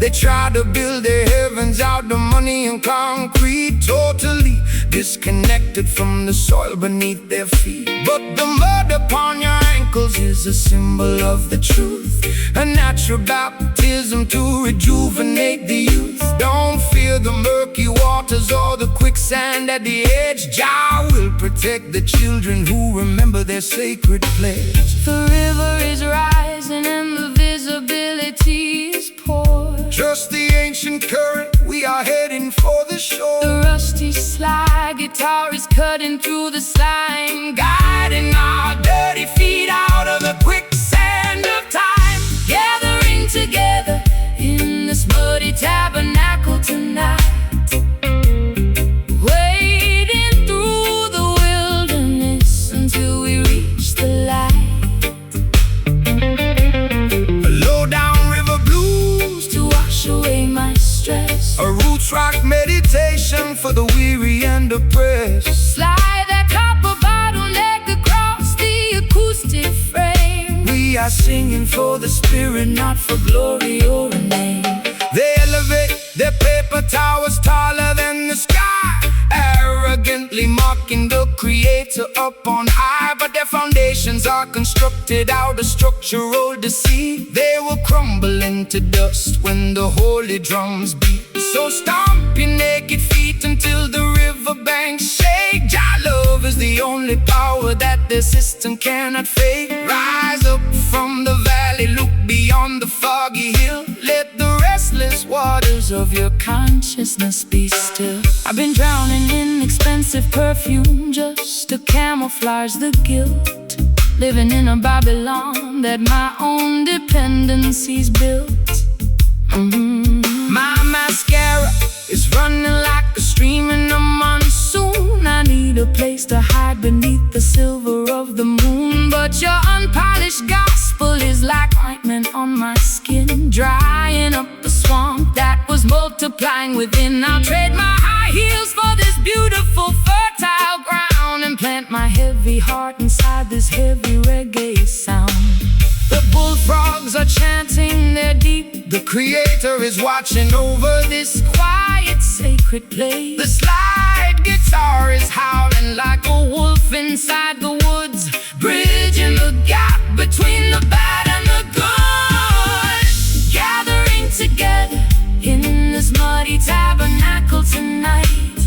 They try to build their heavens out of money and concrete, totally disconnected from the soil beneath their feet. But the mud upon your ankles is a symbol of the truth, a natural baptism to rejuvenate the youth. Don't fear the murky waters or the quicksand at the edge. Jah will protect the children who remember their sacred pledge. The river is rising and the visibility is poor. Trust the ancient current, we are heading for the shore. The rusty slide guitar is cutting through the slime, guiding our dirty feet out of the quicksand of time. Gathering together in this muddy tabernacle tonight, wading through the wilderness until we reach the light. Low down river blues To wash away my stress, a roots rock meditation for the weary and oppressed. slide that copper bottleneck across the acoustic frame. We are singing for the spirit, Not for glory or a name. they elevate their paper towers taller than the sky, arrogantly mocking the creator up on high. But their foundations are constructed out of structural deceit. They will crumble into dust when the holy drums beat. So stomp your naked feet until the riverbanks shake. Jah love is the only power that the system cannot fake. Rise up from the valley, look beyond the foggy hill. Let the restless waters of your consciousness be still. I've been drowning in expensive perfume just to camouflage the guilt, living in a Babylon that my own dependencies built. My mascara It's running like a stream in the monsoon. I need a place to hide beneath the silver of the moon. But your unpolished gospel is like ointment on my skin, drying up the swamp that was multiplying within. I'll trade my high heels for this beautiful fertile ground and plant my heavy heart inside this heavy reggae sound. The bullfrogs are chanting their deep. the creator is watching over this Quiet, sacred place. The slide guitar is howling like A wolf inside the woods, bridging the gap between the bad and the good. Gathering together in this muddy tabernacle tonight,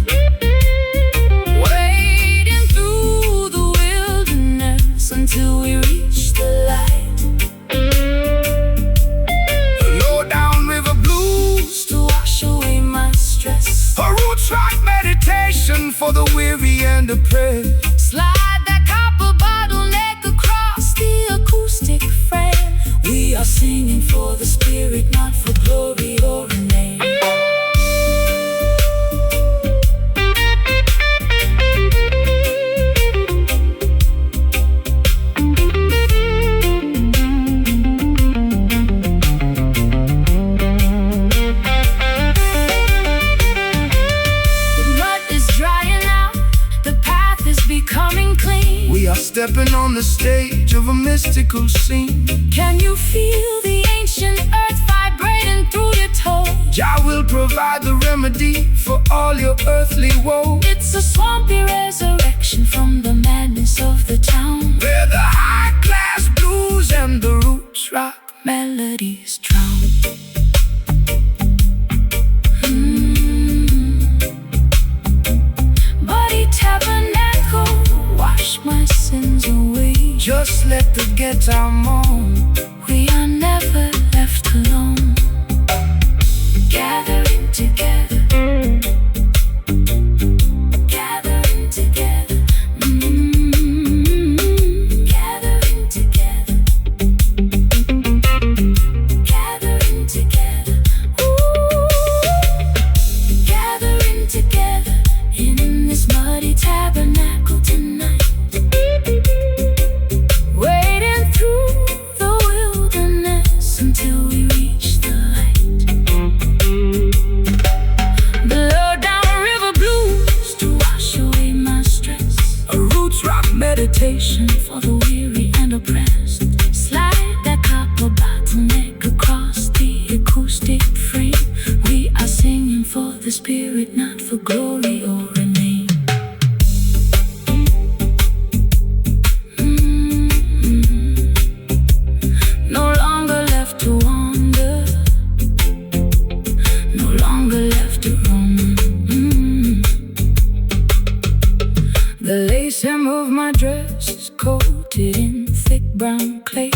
wading through the wilderness until we reach the light. low down river blues, To wash away my stress, a roots rock meditation for the weary and oppressed. slide that copper bottleneck across the acoustic frame. We are singing for the spirit, not for glory or a name. The mud is drying out, the path is becoming clean. We are stepping on the stage of a mystical scene. Can you feel the ancient earth vibrating through your toes? Jah will provide the remedy for all your earthly woes. It's a swampy resurrection from the madness of the town, Where the high-class blues and the roots rock melodies drown. Body Just let the guitar moan. We are never left alone, gathering together. Gathering together. Gathering together. Gathering together. Ooh. Gathering together in this muddy tabernacle tonight. Wading through the wilderness until we reach the light. Blow down river blues to wash away my stress. A roots rock Meditation for the weary and oppressed. Slide that copper bottleneck across the acoustic frame. We are singing for the spirit, not for glory or a name. No longer left to wander, no longer left to roam. The lace hem of my dress is coated in thick brown clay.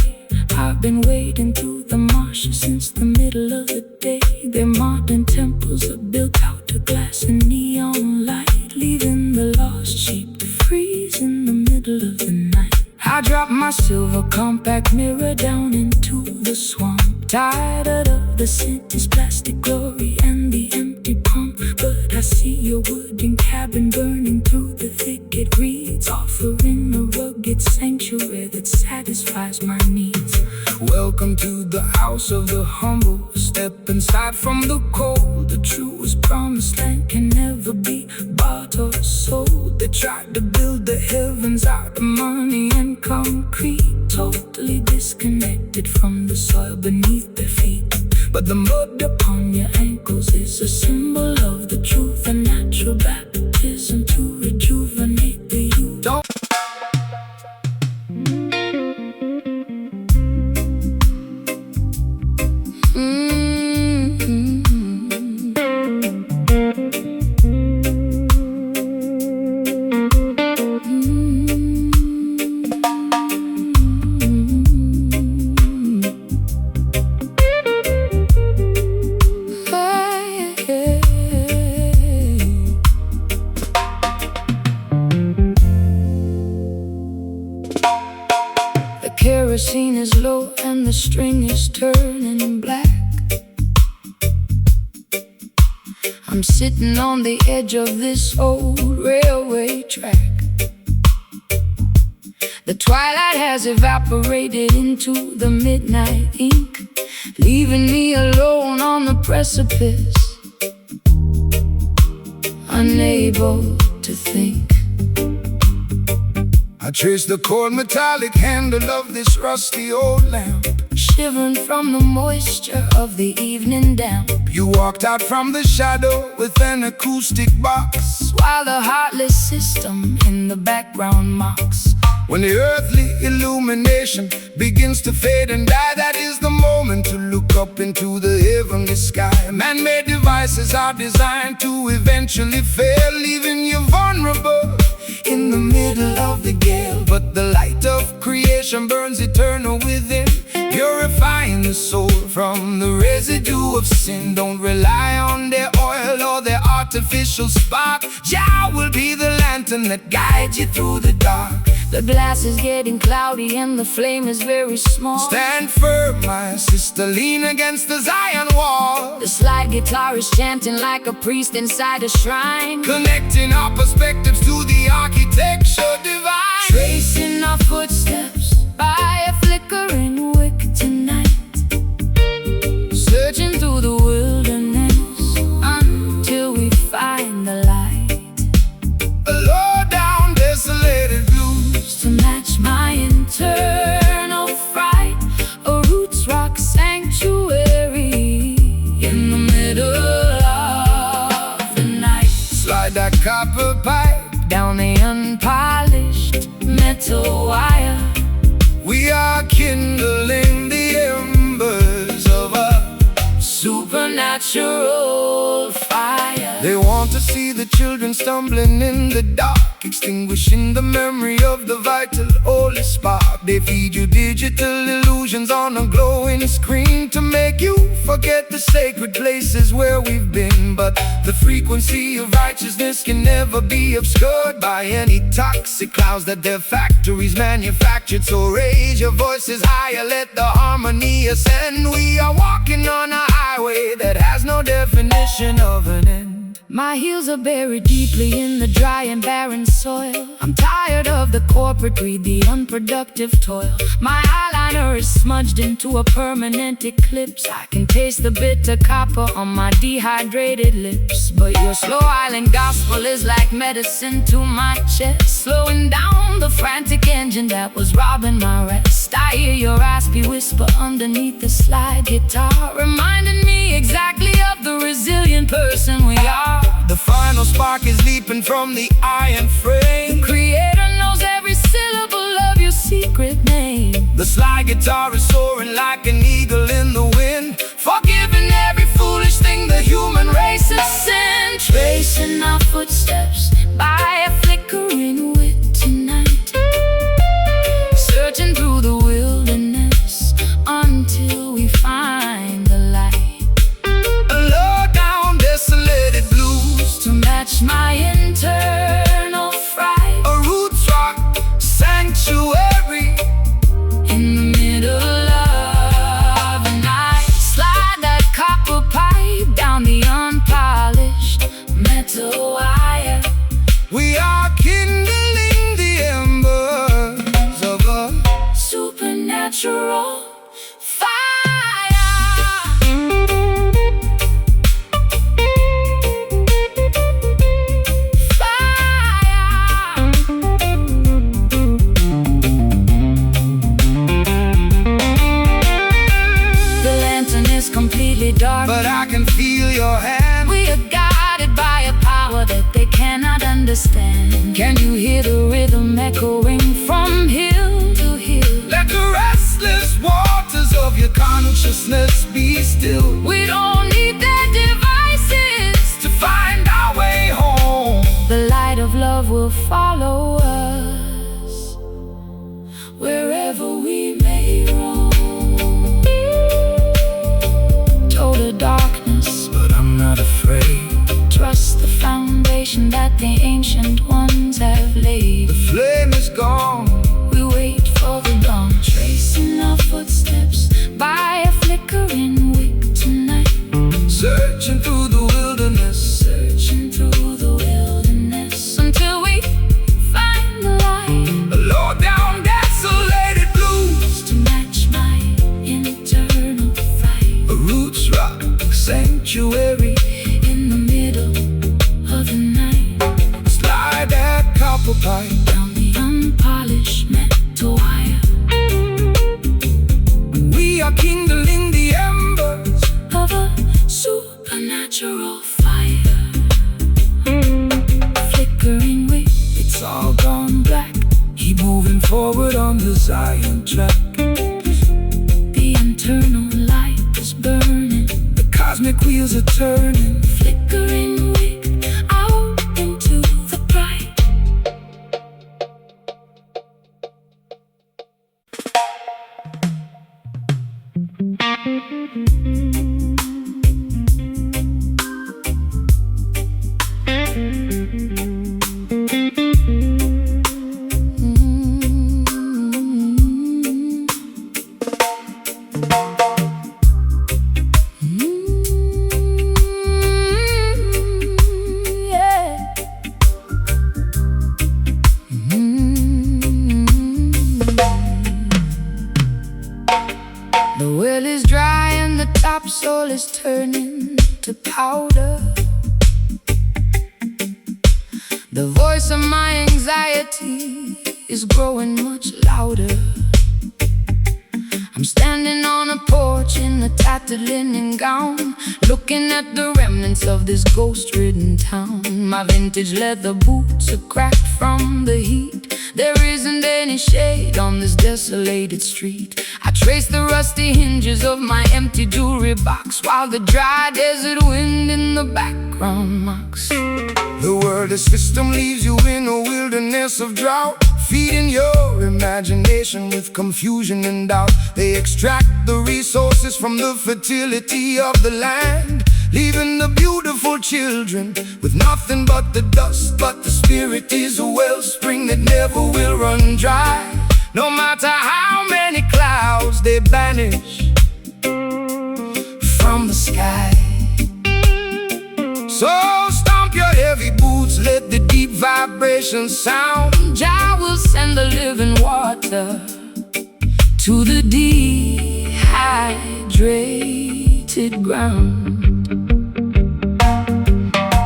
I've been wading through the marshes since the middle of the day. Their modern temples are built out of glass and neon light, leaving the lost sheep to freeze in the middle of the night. I drop my silver compact mirror down into the swamp, tired of the scented plastic glory and the empty pump. But I see your wooden cabin burning through the thicket reeds, offering a rugged sanctuary that satisfies my needs. Welcome to the house of the humble. Step inside from the cold. The truest promised land can never be bought or sold. They tried to build the heavens out of money and concrete, totally disconnected from the soil beneath their feet. But the mud upon your ankles is a symbol of the truth, a natural baptism to rejuvenate the youth. Don't kerosene is low and the string is turning black. I'm sitting on the edge of this old railway track. The twilight has evaporated into the midnight ink, leaving me alone on the precipice, unable to think. I trace the cold metallic handle of this rusty old lamp, shivering from the moisture of the evening damp. You walked out from the shadow with an acoustic box, while the heartless system in the background mocks. When the earthly illumination begins to fade and die, that is the moment to look up into the heavenly sky. Man-made devices are designed to eventually fail, leaving you vulnerable in the middle of the gale. But the light of creation burns eternal within, purifying the soul from the residue of sin. Don't rely on their oil or their artificial spark. Jah will be the lantern that guides you through the dark. The glass is getting cloudy and the flame is very small. Stand firm, my sister, lean against the Zion wall. The slide guitar is chanting like a priest inside a shrine, connecting our perspectives to the architecture divine. Tracing our footsteps by a flickering wick tonight, searching through the wilderness until we find the light. A low down, desolated blues to match my internal fright, a roots rock sanctuary in the middle of the night. Slide that copper pipe down the unpolished metal wire. We are kindling the embers of a supernatural fire. They want to see the children stumbling in the dark, extinguishing the memory of the vital holy spark. They feed you digital illusions on a glowing screen to make you forget the sacred places where we've been. But the frequency of righteousness can never be obscured by any toxic clouds that their factories manufactured. So raise your voices higher, let the harmony ascend. We are walking on a highway that has no definition of an end. My heels are buried deeply in the dry and barren soil. I'm tired of the corporate greed, the unproductive toil. My eyeliner is smudged into a permanent eclipse. I can taste the bitter copper on my dehydrated lips. But your slow island gospel is like medicine to my chest, slowing down the frantic engine that was robbing my rest. I hear your raspy whisper underneath the slide guitar, reminding me exactly of the resilient person we are. The final spark is leaping from the iron frame. The Creator knows every syllable of your secret name. The slide guitar is soaring like an eagle in the wind, forgiving every foolish thing the human race has sinned. Tracing our footsteps by a flickering wick tonight, searching through the wilderness until we find the light. A low down desolated blues to match my internal fright. A roots rock sanctuary in the middle of the night. Slide that copper pipe down the unpolished metal wire. We are kindling the embers of a supernatural fire. Completely dark, but I can feel your hand. We are guided by a power that they cannot understand. Can you hear the rhythm echoing from hill to hill? Let the restless waters of your consciousness be still. We don't need their devices to find our way home. The light of love will follow us wherever we may roam. Total darkness, but I'm not afraid. Trust the foundation that the ancient ones have laid. The flame is gone, we wait for the dawn, tracing our footsteps by a flickering wick tonight. Searching through the wilderness, searching through the wilderness until we find the light. A low down desolated blues to match my internal fright. A roots rock sanctuary in the middle of the night. Slide that copper pipe down the unpolished metal wire. We are kindling the embers of a supernatural fire. Flickering wick, it's all gone black. Keep moving forward on the Zion track. The internal light is burning, the cosmic wheels are turning. Flickering wick out into the bright. The well is dry and the topsoil is turning to powder. The voice of my anxiety is growing much louder. I'm standing on a porch in a tattered linen gown, looking at the remnants of this ghost-ridden town. My vintage leather boots are cracked from the heat, There isn't any shade on this desolated street. I trace the rusty hinges of my empty jewelry box, while the dry desert wind in the background mocks. The world system leaves you in a wilderness of drought, feeding your imagination with confusion and doubt. They extract the resources from the fertility of the land, leaving the beautiful children with nothing but the dust. But the spirit is a wellspring that never will run dry, no matter how many clouds they banish from the sky. So stomp your heavy boots, let the deep vibrations sound. Jah will send the living water to the dehydrated ground.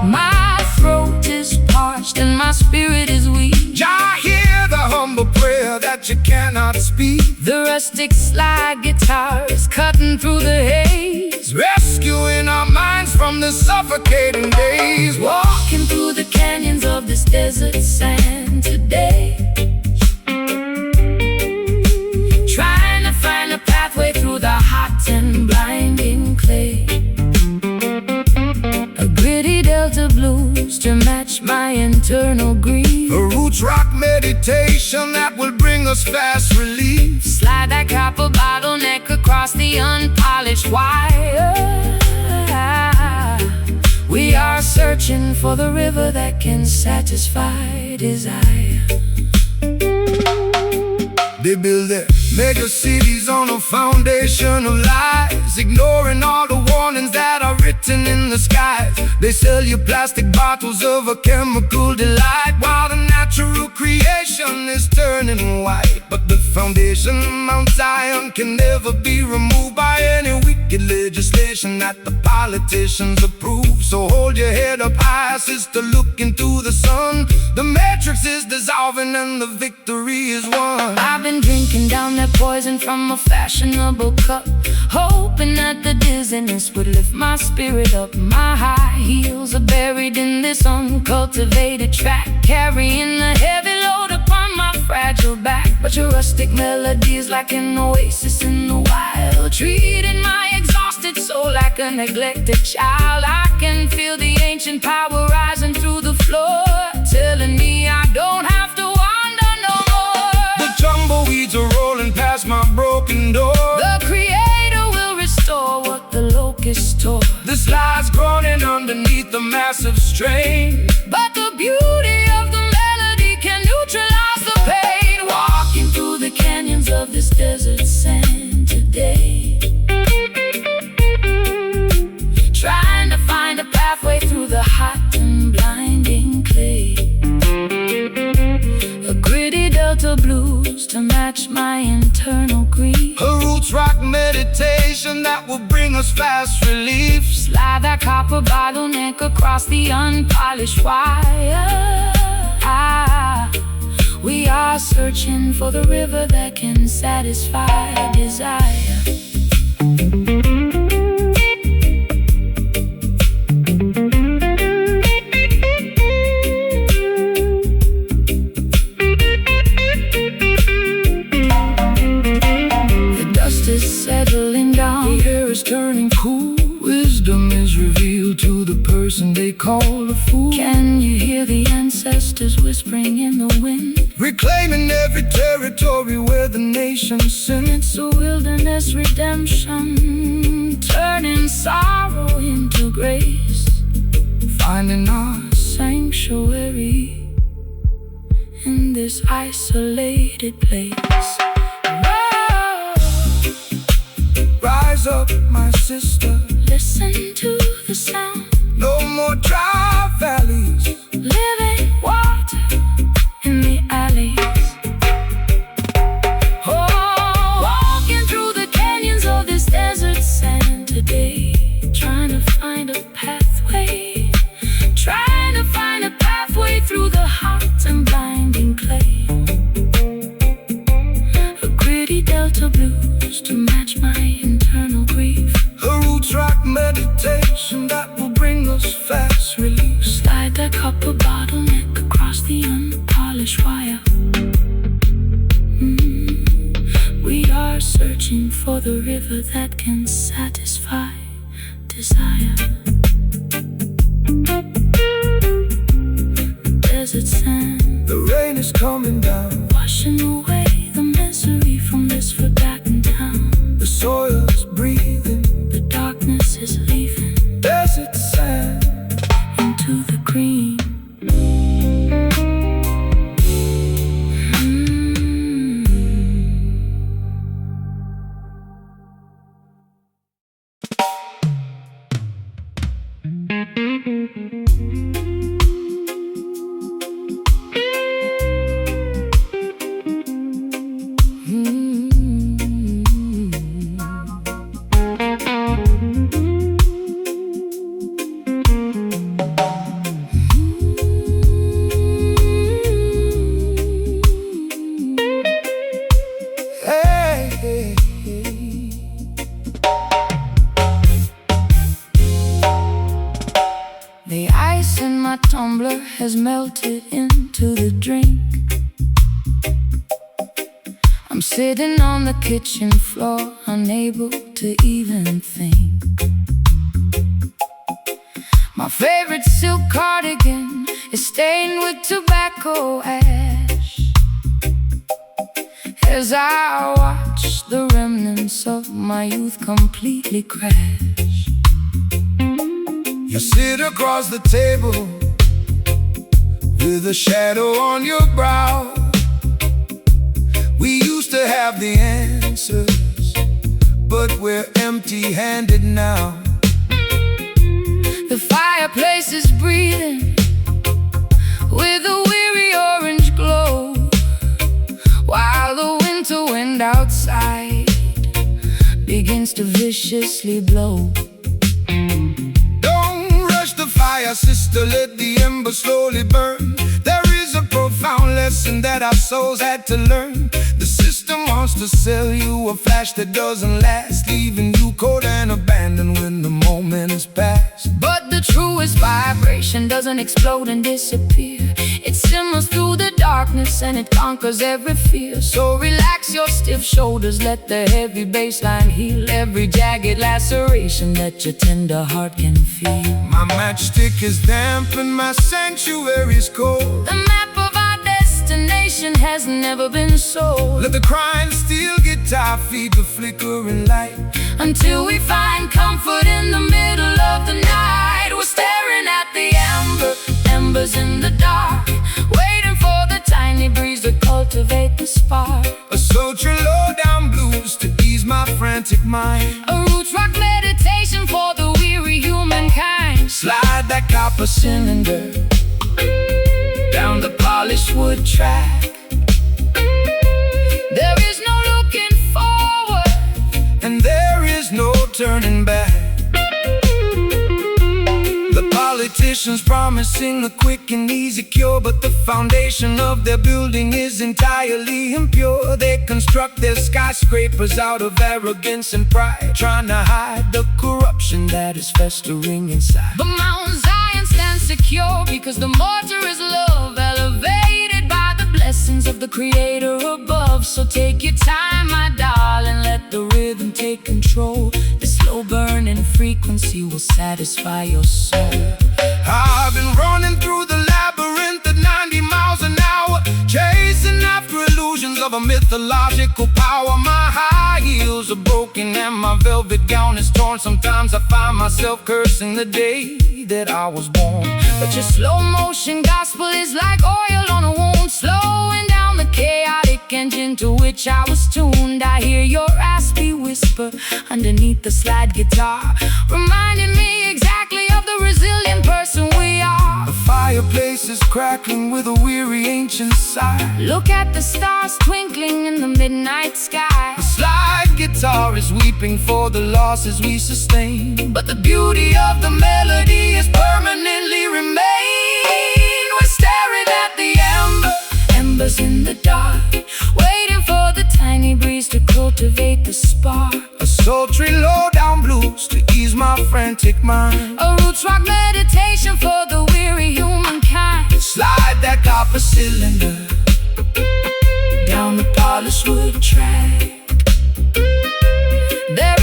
My throat is parched and my spirit is weak. Jah, hear the humble prayer that you cannot speak. The rustic slide guitar is cutting through the haze, rescuing our minds from the suffocating days. Walking through the canyons of this desert sand today, trying to find a pathway through the hot and blinding clay. A gritty Delta blues to match my internal grief. A roots rock meditation that will bring us fast relief. Slide that copper bottleneck across the unpolished wire. We are searching for the river that can satisfy desire. They build their mega cities on a foundation of lies, ignoring all the warnings that are written in the skies. They sell you plastic bottles of a chemical delight, while the natural creation is turning white. But the foundation, Mount Zion, can never be removed by any wicked legislation that the politicians approve. So hold your head up high, sister, look into the sun. The matrix is dissolving and the victory is won. I've been drinking down that poison from a fashionable cup, hoping that the dizziness would lift my spirit up. My high heels are buried in this uncultivated track, carrying a heavy load upon my fragile back. But your rustic melodies like an oasis in the wild, treating my exhausted soul like a neglected child. I can feel the ancient power rising through the floor, telling me I don't have to wander no more. The tumbleweeds are rolling past my broken door. The Creator will restore what the locusts tore. The slide's groaning underneath the massive strain, but the beauty of the melody can neutralize the pain. Walking through the canyons of this desert sand today, trying to find a pathway through the hot and blinding clay. A gritty Delta blues to match my internal grief. A roots rock meditation that will bring us fast relief. Slide that copper bottleneck across the unpolished wire. We are searching for the river that can satisfy desire. The dust is settling down, the air is turning cool. Wisdom is revealed to the person they call a fool. Can you hear the ancestors whispering in the wind? Reclaiming every territory where the nation sinned. It's a wilderness redemption, turning sorrow into grace, finding our sanctuary in this isolated place. Whoa. Rise up, my sister, listen to the sound. No more dry valleys, living water in the alleys. Oh, walking through the canyons of this desert sand today, trying to find a pathway, trying to find a pathway through the hot and blinding clay. A gritty Delta blues to match my internal grief. A roots rock meditation that will bring us fast relief. Slide that copper river that can satisfy desire. Desert sand, The rain is coming down, washing away the misery from this forgotten town. the soil's breathing, The darkness is leaving desert sand. into the green. Hey, The ice in my tumbler has melted into the drink. I'm sitting on the kitchen floor, unable to even think. My favorite silk cardigan is stained with tobacco ash as I watch the remnants of my youth completely crash. you sit across the table with a shadow on your brow. We used to have the answers, but we're empty-handed now. The fireplace is breathing with a weary orange glow, while the winter wind outside begins to viciously blow. Don't rush the fire, sister, let the ember slowly burn. There is a profound lesson that our souls had to learn. The system wants to sell you a flash that doesn't last, leaving you cold and abandoned when the moment is past. But the truest vibration doesn't explode and disappear. It simmers through the darkness and it conquers every fear. So relax your stiff shoulders, let the heavy bassline heal every jagged laceration that your tender heart can feel. My matchstick is damp and my sanctuary's cold. The map of our destination has never been sold. Let the crying steel guitar feed the flickering light, Until we find comfort in the middle of the night. We're staring at the embers in the dark, waiting for the tiny breeze to cultivate the spark. a sultry low-down blues to ease my frantic mind. A roots rock meditation for the weary humankind. Slide that copper cylinder down the polished wood track. There is no looking forward, And there is no turning back. The politicians promising a quick and easy cure, but the foundation of their building is entirely impure. They construct their skyscrapers out of arrogance and pride, trying to hide the corruption that is festering inside. but Mount Zion stands secure because the mortar is love, elevated by the blessings of the Creator above. So take your time, my darling, let the rhythm take control. The slow burning frequency will satisfy your soul. I've been running through the labyrinth at 90 miles an hour, chasing after illusions of a mythological power. My high heels are broken and my velvet gown is torn. Sometimes I find myself cursing the day that I was born. But your slow motion gospel is like oil on a wound, slowing down the chaotic engine to which I was tuned. I hear your raspy whisper underneath the slide guitar, reminding me exactly of the resilient person we are. The fireplace is crackling with a weary ancient sigh. Look at the stars twinkling in the midnight sky. The slide guitar is weeping for the losses we sustain, But the beauty of the melody is permanently remain. We're staring at the embers in the dark, waiting for the tiny breeze to cultivate the spark. a sultry low-down blues to ease my frantic mind. A roots rock meditation for the weary humankind. Slide that copper cylinder down the polished wood track. There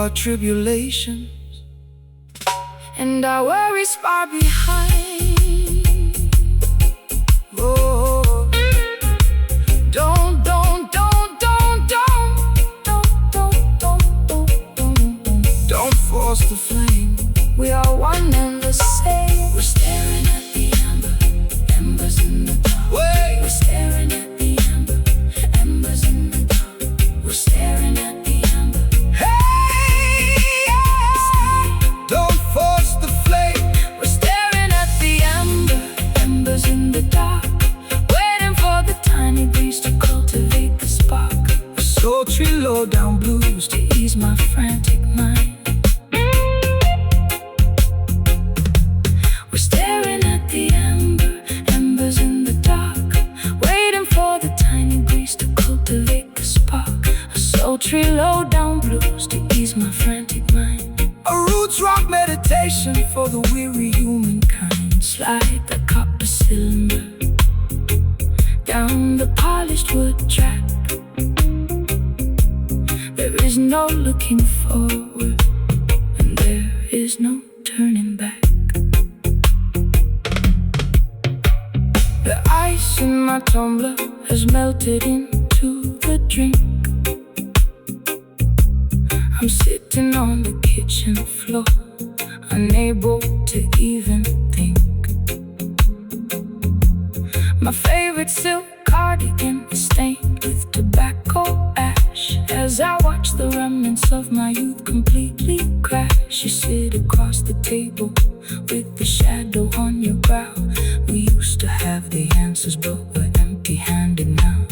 our tribulations and our worries far behind. Oh, don't force the flame. We are one and the same. We're staring at the embers in the dark. Wait. We're staring at the embers in the dark. We're staring at the Hey, yeah. Don't force the flame. We're staring at the embers in the dark, waiting for the tiny breeze to cultivate the spark. Sultry low-down blues to ease my frantic mind. We're staring at the embers in the dark, waiting for the tiny breeze to cultivate the spark. A sultry low-down blues to ease my frantic mind. A roots rock meditation for the weary humankind. Slide the copper cylinder down the polished wood track. There is no looking forward, and there is no turning back. The ice in my tumbler has melted into the drink. I'm sitting on the kitchen floor, unable to even think. My favorite silk cardigan is stained with tobacco ash. As I watch the remnants of my youth completely crash, you sit across the table with the shadow on your brow. We used to have the answers, but we're empty-handed now.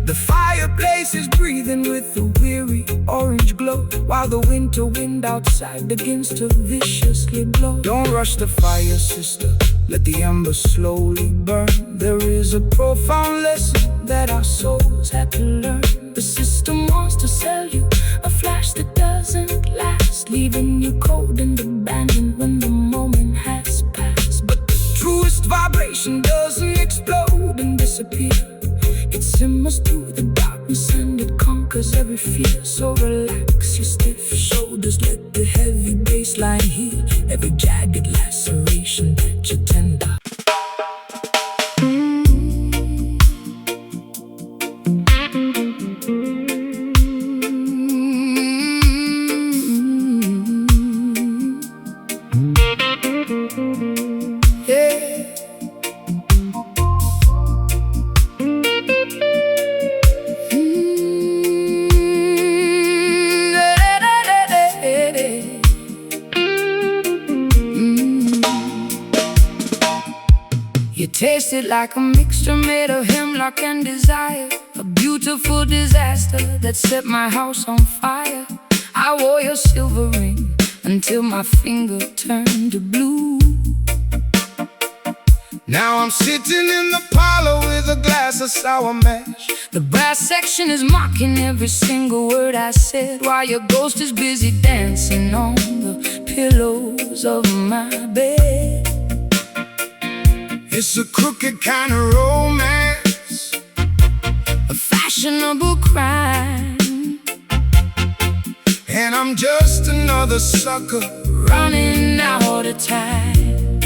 The fireplace is breathing with a weary orange glow, while the winter wind outside begins to viciously blow. Don't rush the fire, sister, let the embers slowly burn. There is a profound lesson that our souls had to learn. The system wants to sell you a flash that doesn't last, leaving you cold and abandoned when the moment has passed. But the truest vibration doesn't explode and disappear. It simmers through the darkness and it conquers every fear. So relax your stiff shoulders, let the heavy bass line heal every jagged laceration that you tender. You tasted like a mixture made of hemlock and desire, a beautiful disaster that set my house on fire. I wore your silver ring until my finger turned to blue. Now I'm sitting in the parlor with a glass of sour mash. The brass section is mocking every single word I said, while your ghost is busy dancing on the pillows of my bed. It's a crooked kind of romance, a fashionable crime, and I'm just another sucker running out of time.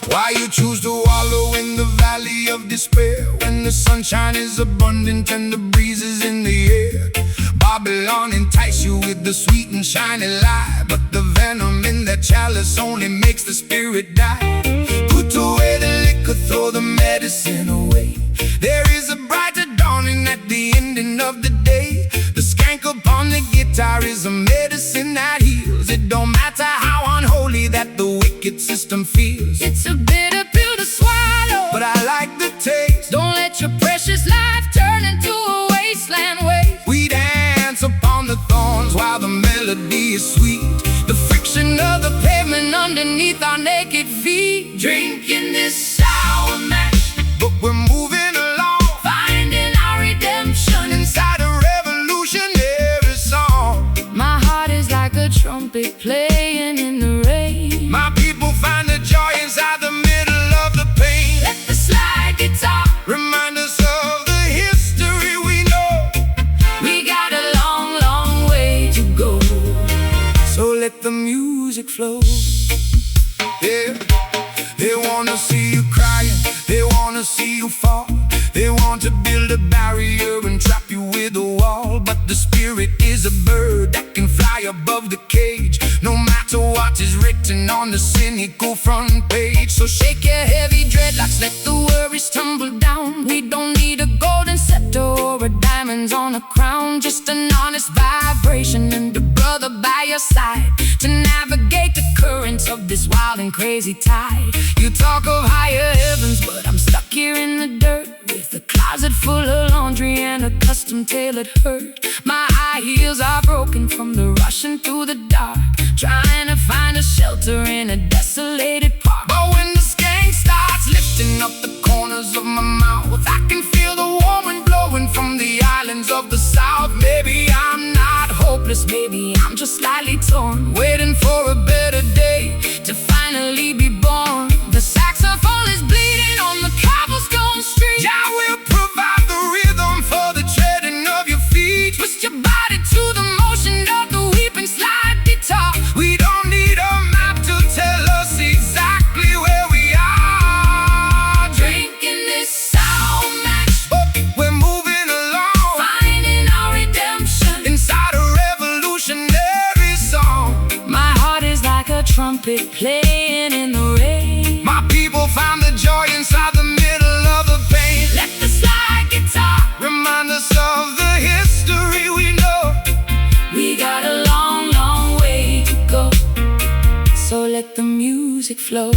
Why you choose to wallow in the valley of despair when the sunshine is abundant and the breeze is in the air? Babylon entice you with the sweet and shiny lie, but the venom in that chalice only makes the spirit die. Put away the liquor, throw the medicine away. There is a brighter dawning at the ending of the day. The skank upon the guitar is a medicine that heals. It don't matter how unholy that the wicked system feels. It's a bitter pill to swallow, but I like the taste. Don't let your precious life turn into a wasteland waste. We dance upon the thorns while the melody is sweet. The friction of the pavement underneath our naked feet. Drinking this sour mash, but we're moving along, finding our redemption inside a revolutionary song. My heart is like a trumpet playing in the rain. My people find the joy inside the middle of the pain. Let the slide guitar remind us of the history we know. We got a long, long way music flow. Yeah, they wanna see you crying, they wanna see you fall. They want to build a barrier and trap you with a wall. But the spirit is a bird that can fly above the cage, no matter what is written on the cynical front page. So shake your heavy dreadlocks, let the worries tumble down. We don't need a golden scepter or a diamonds on a crown, just an honest vibration and a brother by your side to navigate the currents of this wild and crazy tide. You talk of higher heavens, but I'm stuck here in the dirt, with a closet full of laundry and a custom-tailored hurt. My high heels are broken from the rushing through the dark, trying to find a shelter in a desolated park. But when the skank starts lifting up the corners of my mouth, I can feel the warm wind blowing from the islands of the south. Maybe I'm not hopeless, maybe I'm just slightly torn, waiting for a better day to finally be born. The saxophone is bleeding on the cobblestone street. Yeah, we'll provide the rhythm for the treading of your feet. Twist your body to the motion of the weeping slide guitar. We don't need a map to tell us exactly where we are. Drinking this sound match, we're moving along, finding our redemption inside a revolutionary song. My heart is like a trumpet playing in the rain. My people found the joy inside the middle of the pain. Let the slide guitar remind us of the history we know. We got a long, long way to go, so let the music flow.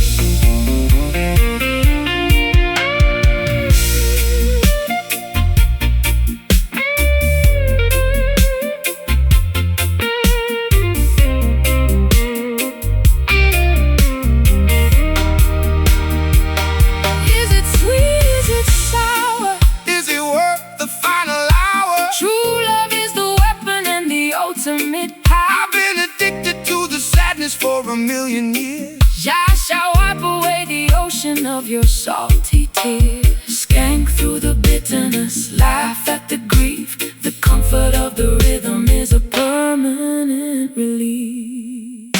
I've been addicted to the sadness for a million years. I shall wipe away the ocean of your salty tears. Skank through the bitterness, laugh at the grief. The comfort of the rhythm is a permanent relief.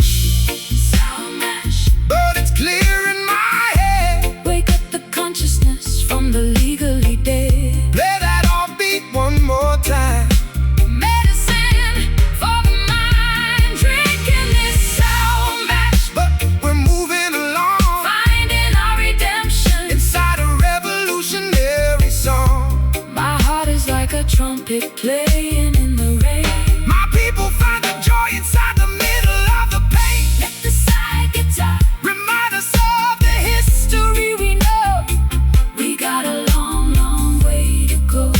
Sound mash, but it's clear in my head. Wake up the consciousness from the legally dead. Play that offbeat one more time. Trumpet playing in the rain. My people find the joy inside the middle of the pain. Let the side guitar remind us of the history we know. We got a long, long way to go,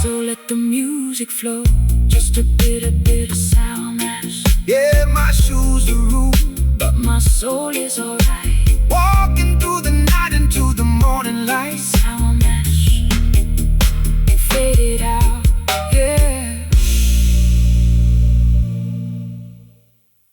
so let the music flow. Just a bit of sound mash. Yeah, my shoes are rude, but my soul is alright. Walking through the night into the morning light. Sound mash, fade it out.